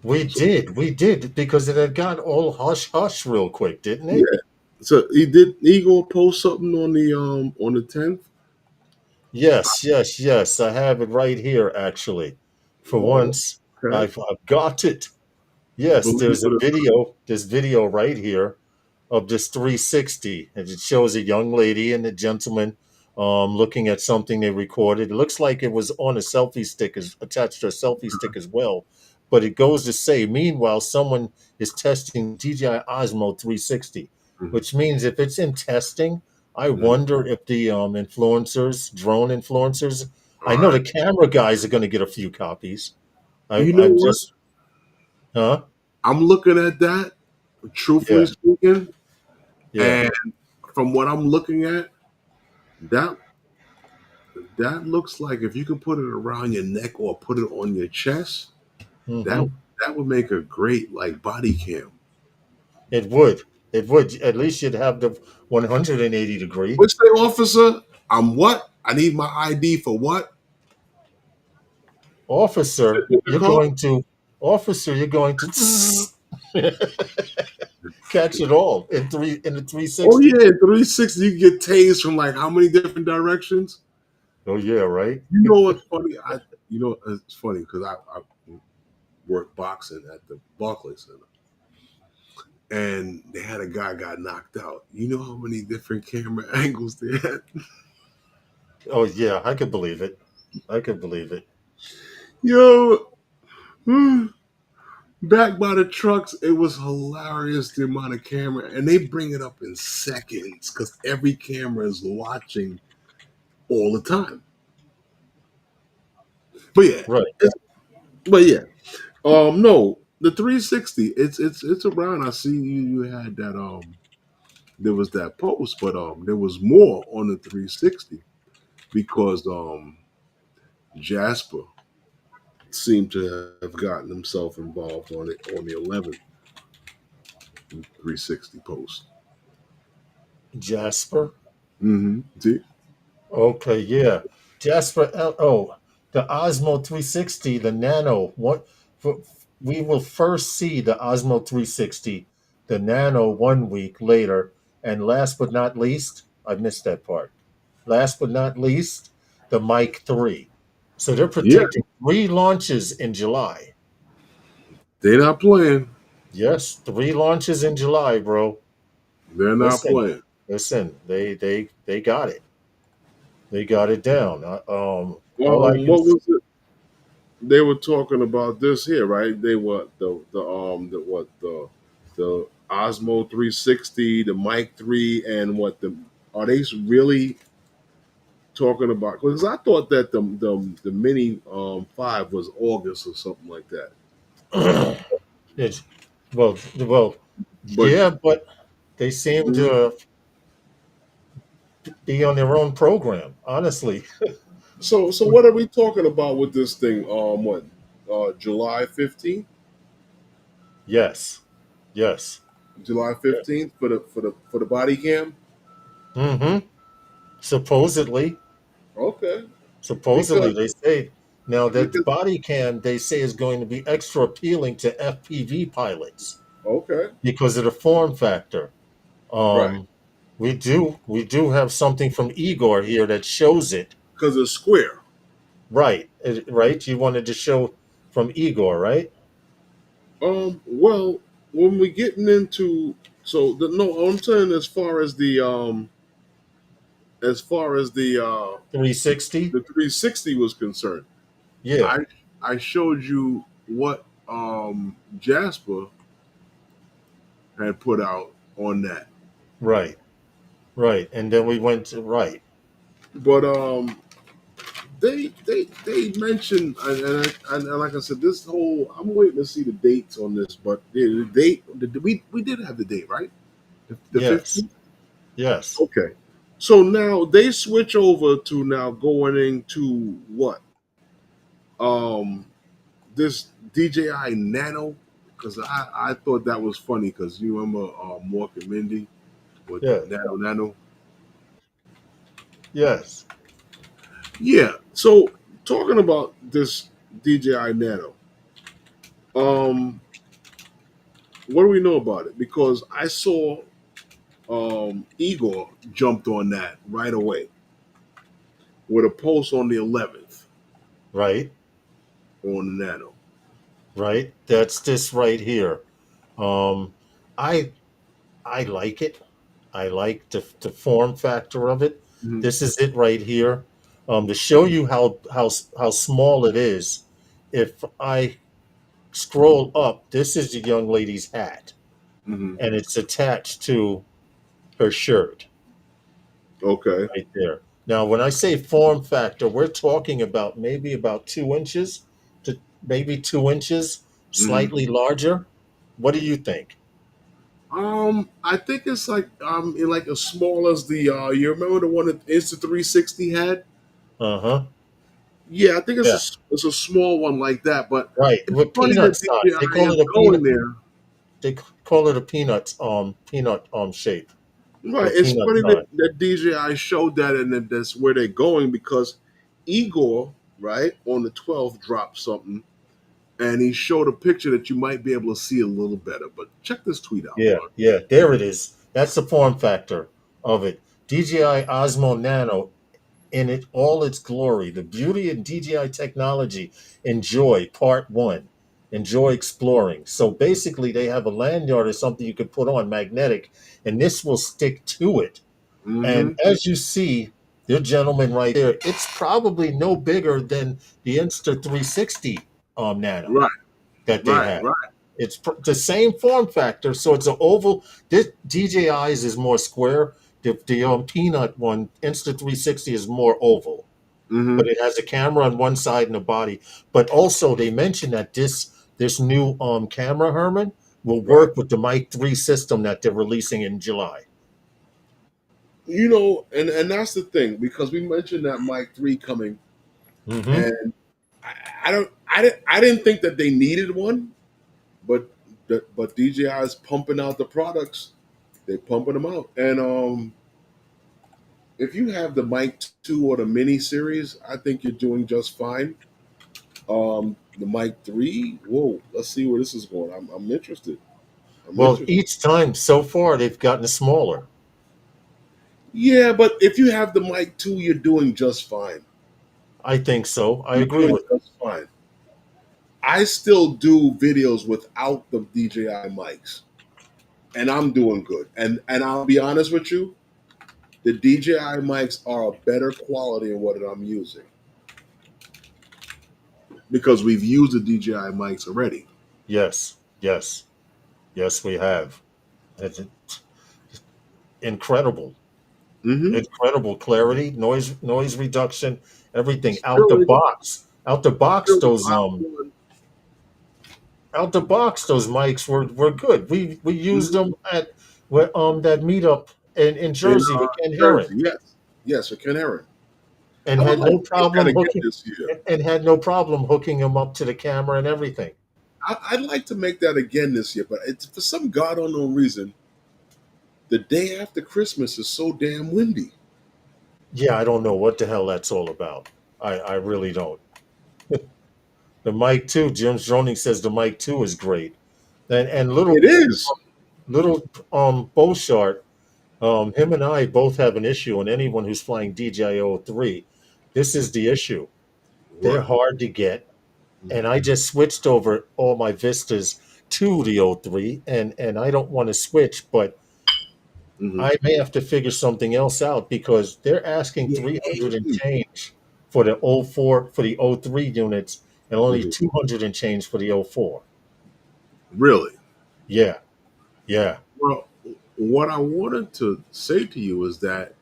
So We did, because it had got all hush hush real quick, didn't it? yeah, so Igor post something on the 10th. Yes, yes, yes. I have it right here, actually. For Oh, once, okay. I've got it. Yes, Believe there's a it or video. This video right here of this 360, and it shows a young lady and a gentleman looking at something they recorded. It looks like it was on a selfie stick, is attached to a selfie stick as well. But it goes to say, meanwhile, someone is testing DJI Osmo 360, not. which means if it's in testing, I Mhm. wonder if the influencers, drone influencers, All I know right. the camera guys are going to get a few copies. You know I've what? just, huh? I'm looking at that, truthfully Yeah, speaking, yeah. and from what I'm looking at, that that looks like if you can put it around your neck or put it on your chest, that Hmm. that would make a great like body cam. It would. It would. At least you'd have the 180 degree. What's the officer? I'm what? I need my ID for what? Officer, With the you're car? going to officer, you're going to catch it all in the Oh 360. yeah, 360. You can get tased from like how many different directions? Oh yeah, right? You know what's funny? It's funny because I worked boxing at the Barclays Center, and they had a guy got knocked out. You know how many different camera angles they had? Oh yeah, I could believe it. I could believe it. Yo, back by the trucks, it was hilarious the amount of camera, and they bring it up in seconds because every camera is watching all the time. But yeah, Right. but yeah, no, the 360, it's around. I see you had that there was that post, but there was more on the 360 because Jasper seemed to have gotten himself involved on it on the 11th 360 post. Jasper. Mm-hmm. See? Okay, yeah. Jasper the Osmo 360, the Nano. For, we will first see the Osmo 360, the Nano 1 week later, and last but not least, I missed that part. Last but not least, the Mic 3. So they're Yeah, predicting 3 launches in July. they're not playing. Yes, 3 launches in July, bro. They're not Listen, playing. listen. They got it. They got it down. All I can. What was it? They were talking about this here, right? They were the Osmo 360, the Mic 3, and what the are they really talking about? Because I thought that the Mini 5 was August or something like that. It's well, But yeah, but they seem mhm. to be on their own program. Honestly, So what are we talking about with this thing? What July 15th? yes, yes. July Yeah. 15th for the body cam? Mm-hmm. Supposedly, Okay. supposedly Because they say now that the because body cam they say is going to be extra appealing to FPV pilots okay. because of the form factor. Right. Um, we do have something from Igor here that shows it. Because it's square. Right, right. You wanted to show from Igor, right? Well, when we getting into no, I'm saying as far as 360. the 360 was concerned, Yeah, I I showed you what Jasper had put out on that. right, right. And then we went to right. But they mentioned and like I said, this whole I'm waiting to see the dates on this, but the date we did have the date, right? The Yes, 15th. yes, Okay. So now they switch over to now going into what? Um, this DJI Nano, because I thought that was funny because you remember Mork and Mindy with yeah, Nano. yes. Yeah. So talking about this DJI Nano, um, what do we know about it? Because I saw Igor jumped on that right away with a post on the 11th Right, on the Nano. right. That's this right here. Um, I I like it. I like the form factor of it. Mhm. This is it right here. To show you how small it is, if I scroll up, this is the young lady's hat, Mhm. and it's attached to her shirt Okay. right there. Now, when I say form factor, we're talking about maybe about 2 inches to maybe 2 inches, Mhm. slightly larger. What do you think? I think it's like as small as the you remember the one that Insta360 had? Uh huh. Yeah, I think Yeah. it's a small one like that, but Right. it's With funny peanut that size. They DJI call is it a going peanut. there. They call it a peanut shape Right. or It's peanut funny size. that DJI showed that and that that's where they're going because Igor, right, on the 12th dropped something and he showed a picture that you might be able to see a little better. But check this tweet out, Yeah, Mark. yeah, there it is. That's the form factor of it. DJI Osmo Nano in it all its glory. The beauty of DJI technology. Enjoy part one. Enjoy exploring. So basically, they have a lanyard or something you could put on magnetic, and this will stick to it. And Mm-hmm. as you see, the gentleman right there, it's probably no bigger than the Insta360 Nano Right, that they right, have. right. It's the same form factor, so it's an oval. This DJI's is more square. The Peanut one, Insta360, is more oval, Mm-hmm. but it has a camera on one side and a body. But also, they mentioned that this new camera, Herman, will Right. work with the Mic 3 system that they're releasing in July. You know, and that's the thing because we mentioned that Mic 3 coming Hmm. and I didn't think that they needed one, but but DJI is pumping out the products. They're pumping them out. And if you have the Mic 2 or the mini series, I think you're doing just fine. The Mic 3, whoa, let's see where this is going. I'm interested. I'm Well, interested. each time so far they've gotten smaller. Yeah, but if you have the Mic 2, you're doing just fine. I think so. I You're agree doing with. just fine. I still do videos without the DJI mics, and I'm doing good. And I'll be honest with you, the DJI mics are a better quality than what I'm using because we've used the DJI mics already. Yes, yes, yes, we have. It's incredible. Mm-hmm. Incredible clarity, noise reduction, everything out the Still, box. Out the box, still the those top one. mics were good. We used Mm-hmm. them at that meetup in In Jersey with Ken Herron, Jersey, yes, yes, for Ken Herron. and I would had like no to make that problem again hooking this year. them up to the camera and everything. I'd like to make that again this year, but it's for some god unknown reason. The day after Christmas is so damn windy. Yeah, I don't know what the hell that's all about. I really don't. The mic too, Jim Droning says the mic too is great. And It is. little Beauchart, him and I both have an issue, and anyone who's flying DJI 3, this is the issue. They're What? hard to get, and I just switched over all my Vistas to the O3, and I don't want to switch, but Mm-hmm. I may have to figure something else out because they're asking 300 and Yay. change for the O4 for the O3 units, and only Mhm. 200 and change for the O4. Really? Yeah, yeah. Well, what I wanted to say to you is that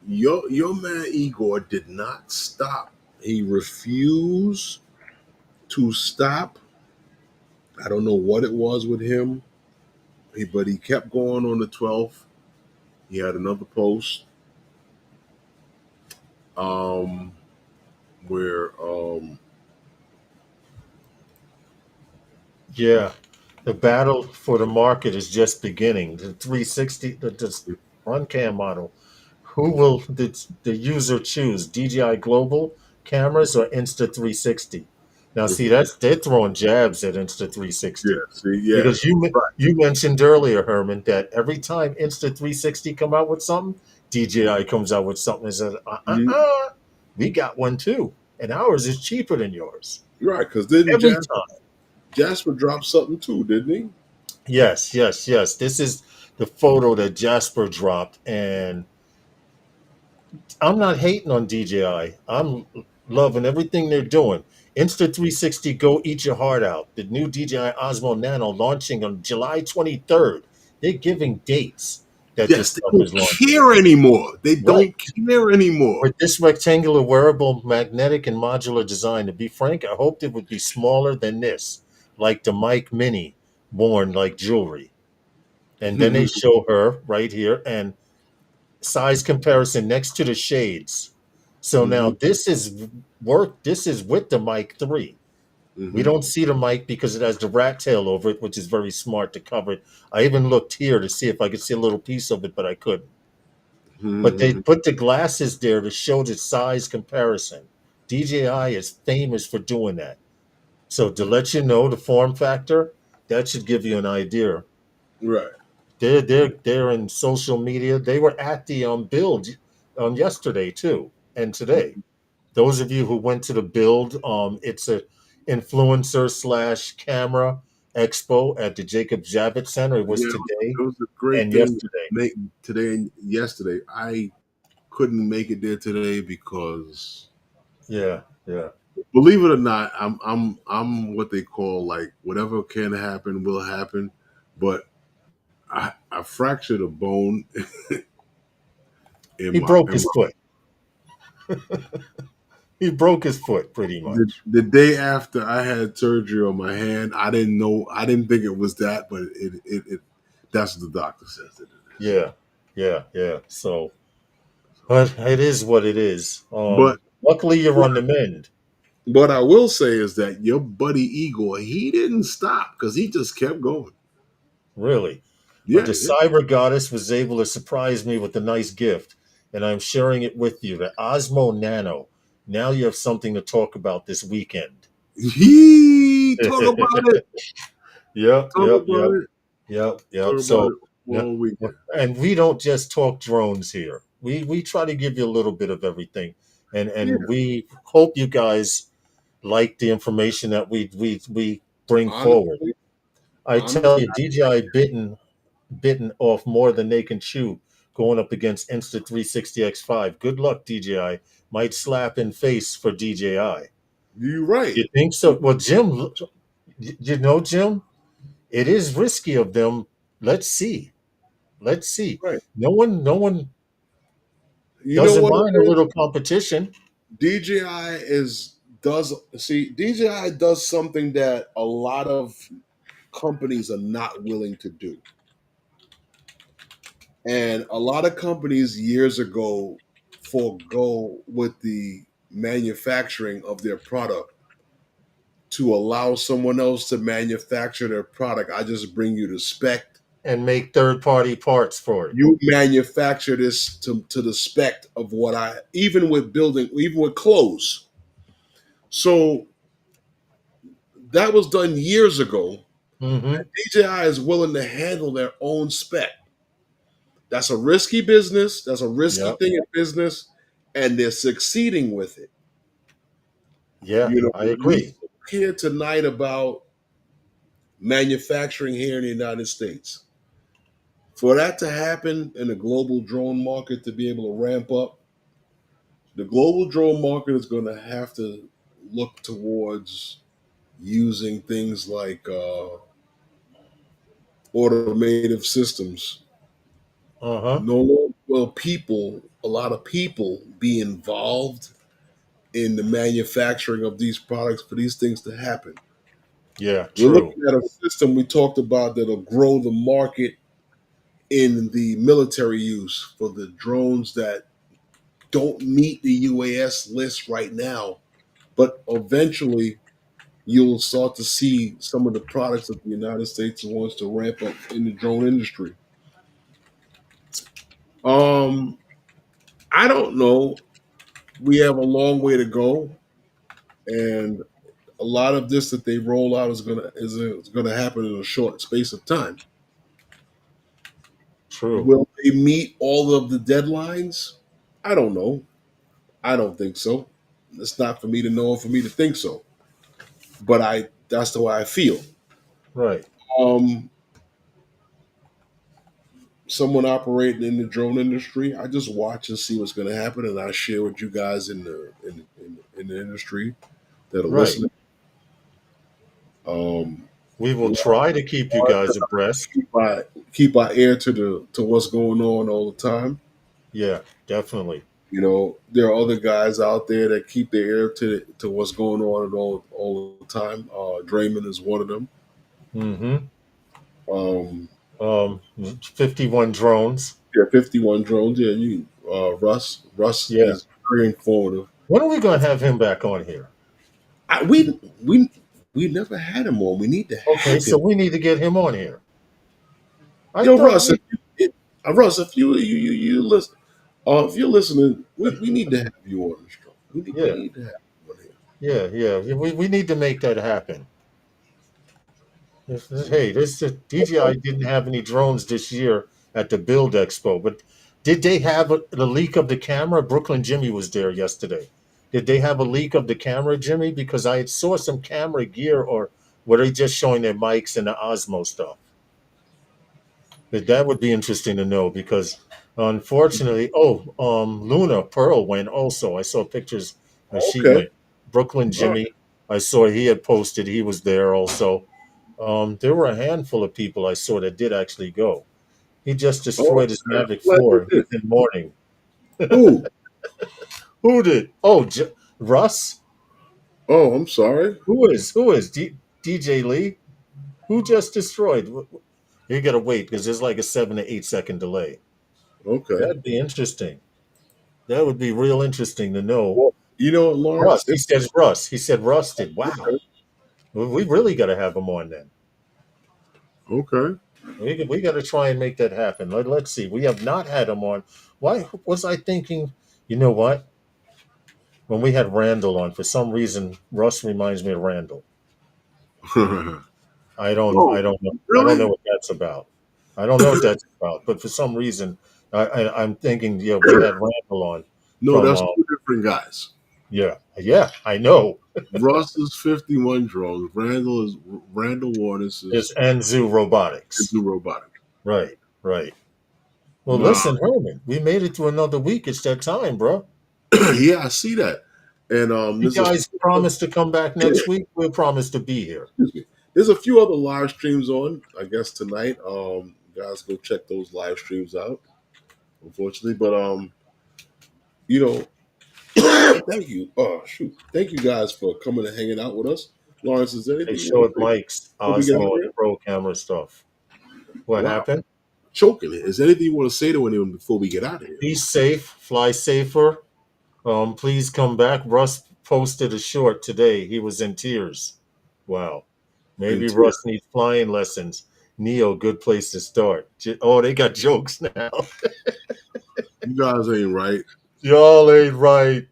your man Igor did not stop. He refused to stop. I don't know what it was with him, but he kept going on the 12th. He had another post um, where Yeah, the battle for the market is just beginning. The 360, the front cam model, Who will the user choose? DJI Global cameras or Insta360? Now, see, they're throwing jabs at Yeah, Insta360 see, yeah, because right. you mentioned earlier, Herman, that every time Insta360 come out with something, DJI comes out with something and says, Mhm. we got one too, and ours is cheaper than yours Right, because didn't every time. Jasper drop something too, didn't he? Yes, yes, yes. This is the photo that Jasper dropped, and I'm not hating on DJI. I'm loving everything they're doing. Insta360, go eat your heart out. The new DJI Osmo Nano launching on July 23rd. They're giving dates that this Yes, they stuff don't is launching. care anymore. They Right. don't care anymore. With this rectangular wearable magnetic and modular design, to be frank, I hoped it would be smaller than this, like the Mic Mini, worn like jewelry. And then they show her right here, and size comparison next to the shades. So now Hmm. this is work. This is with the mic 3. We Hmm. don't see the mic because it has the rat tail over it, which is very smart to cover it. I even looked here to see if I could see a little piece of it, but I couldn't. But they Hmm. put the glasses there to show the size comparison. DJI is famous for doing that. So to let you know the form factor, that should give you an idea. Right. They're in social media. They were at the build yesterday too, and today. Those of you who went to the build, it's a influencer slash camera expo at the Jacob Javits Center. It was Yeah, today it was a great and thing yesterday. today and yesterday. I couldn't make it there today because, Yeah, yeah. believe it or not, I'm what they call, like, whatever can happen will happen, but I fractured a bone He broke his foot. He broke his foot pretty much. the day after I had surgery on my hand. I didn't know. I didn't think it was that, but it that's what the doctor says that it is. Yeah, yeah, yeah. So, but it is what it is. But Luckily, you're on the mend. what I will say is that your buddy Igor, he didn't stop because he just kept going. Really. But Yeah, the yeah. cyber goddess was able to surprise me with a nice gift, and I'm sharing it with you. The Osmo Nano. Now you have something to talk about this weekend. He talk about it. Yep, Talk yep, about yep, it. yep, yep. Talk about So, it all weekend. and we don't just talk drones here. We try to give you a little bit of everything, Yeah, and we hope you guys like the information that we bring forward. honestly, I tell honestly, you, DJI bitten off more than they can chew going up against Insta360 X5. Good luck, DJI. Might slap in face for DJI. you're right. You think so? Well, Jim, you know, Jim, it is risky of them. Let's see. Let's see. Right. No one You know doesn't what mind a it is? little competition. DJI is does see DJI does something that a lot of companies are not willing to do. And a lot of companies years ago forego with the manufacturing of their product to allow someone else to manufacture their product. I just bring you the spec. And make third party parts for it. You manufacture this to the spec of what I, even with building, even with clothes. So that was done years ago. Mm-hmm. DJI is willing to handle their own spec. That's a risky business. That's a risky Yep. thing in business, and they're succeeding with it. Yeah, You know, I we agree. spoke here tonight about manufacturing here in the United States. For that to happen in the global drone market to be able to ramp up, the global drone market is going to have to look towards using things like automated systems. Uh-huh. No longer will a lot of people be involved in the manufacturing of these products for these things to happen. Yeah, We're true. looking at a system we talked about that'll grow the market in the military use for the drones that don't meet the UAS list right now, but eventually you'll start to see some of the products that the United States wants to ramp up in the drone industry. Um, I don't know. We have a long way to go, and a lot of this that they roll out is gonna happen in a short space of time. True. Will they meet all of the deadlines? I don't know. I don't think so. It's not for me to know or for me to think so. But that's the way I feel. Right. Um, Someone operating in the drone industry, I just watch and see what's going to happen, and I share with you guys in the industry that are Right. listening. Um, We will try to keep you guys abreast. keep our ear to what's going on all the time. Yeah, definitely. You know, there are other guys out there that keep their ear to what's going on all the time. Draymond is one of them. Mm-hmm. Um, 51 drones. yeah, 51 drones. Yeah, you Russ Yeah. is very informative. When are we going to have him back on here? I, we never had him on. We need to Okay, have so him. we need to get him on here. I Yo, thought Russ, we. Russ, if you listen, if you're listening, we need to have you on the show. We Yeah, need to have you on here. yeah. We need to make that happen. Hey, this DJI didn't have any drones this year at the Build Expo, but did they have the leak of the camera? Brooklyn Jimmy was there yesterday. Did they have a leak of the camera, Jimmy? Because I saw some camera gear, or were they just showing their mics and the Osmo stuff? But that would be interesting to know because unfortunately, Luna Pearl went also. I saw pictures. She Okay, went. Brooklyn all right. Jimmy, I saw he had posted. He was there also. There were a handful of people I saw that did actually go. He just Oh, destroyed his I'm Mavic glad they 4 did. within morning. Who? Who did? Oh, Russ. Oh, I'm sorry. Who is DJ Lee? Who just destroyed? You got to wait because there's like a 7 to 8 second delay. Okay. That'd be interesting. That would be real interesting to know. Well, you know what, Lawrence? Russ. He says Russ. He said Russ did. Wow. Okay. We really got to have him on then. Okay. We got to try and make that happen. Let's see. We have not had him on. Why was I thinking? You know what? When we had Randall on, for some reason, Russ reminds me of Randall. I don't. Oh, I don't know. I don't know really? what that's about. I don't know what that's about. But for some reason, I'm thinking. Yeah, we had Randall on No, from. that's two different guys. Yeah. I know. Russ is 51 drones. Randall Waters It's is Anzu Robotics. into robotic. Right. Well, Nah. listen, Herman, we made it to another week. It's that time, bro. Yeah, I see that. And You guys promised to come back next week. We'll promise to be here. excuse me. There's a few other live streams on, I guess, tonight. Guys, go check those live streams out. Unfortunately, but you know, thank you. Oh shoot, thank you guys for coming and hanging out with us. Lawrence, is there They anything you want showed to say Mike's before we get out of Osmo and here? Pro camera stuff. What Wow, happened? choking it. Is there anything you want to say to anyone before we get out of here? Be safe, fly safer. Please come back. Russ posted a short today. He was in tears. Wow. Maybe And Tia, Russ needs flying lessons. Neo, good place to start. Oh, they got jokes now. you guys ain't right. Y'all ain't right.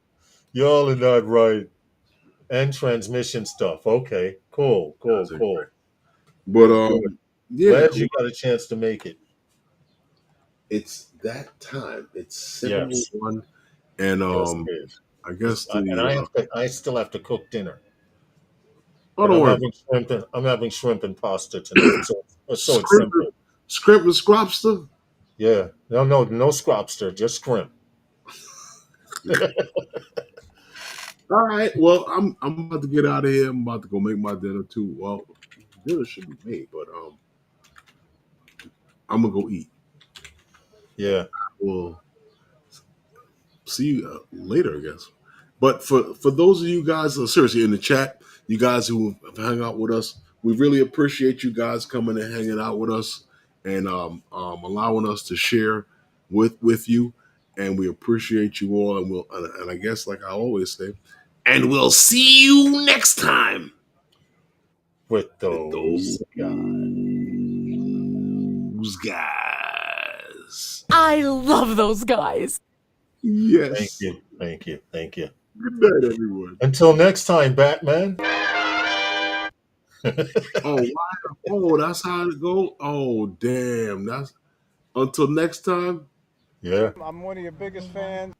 Y'all are not right. And transmission stuff. Okay. Cool. You guys ain't right. But Good, good. yeah, Glad you got a chance to make it. it's that time. It's Yes. 7:01, and Yes, it is. I guess And the I still have to cook dinner. oh, But don't I'm worry. having shrimp and pasta tonight. So it's Scrimp, simple. scrimp and scropster. Yeah. No scropster, just shrimp. All right. Well, I'm about to get out of here. I'm about to go make my dinner too. Well, dinner should be made, but I'm gonna go eat. Yeah. We'll see you later, I guess. But for those of you guys, seriously, in the chat, you guys who have hung out with us, we really appreciate you guys coming and hanging out with us and allowing us to share with you. And we appreciate you all. And I guess, like I always say, and we'll see you next time. With With those guys. those guys. I love those guys. Thank Yes. you. Thank you. Thank you. Good night, everyone. Until next time, Batman. Oh, wow. Oh, that's how it go. Oh, damn. That's until next time. Yeah. I'm one of your biggest fans.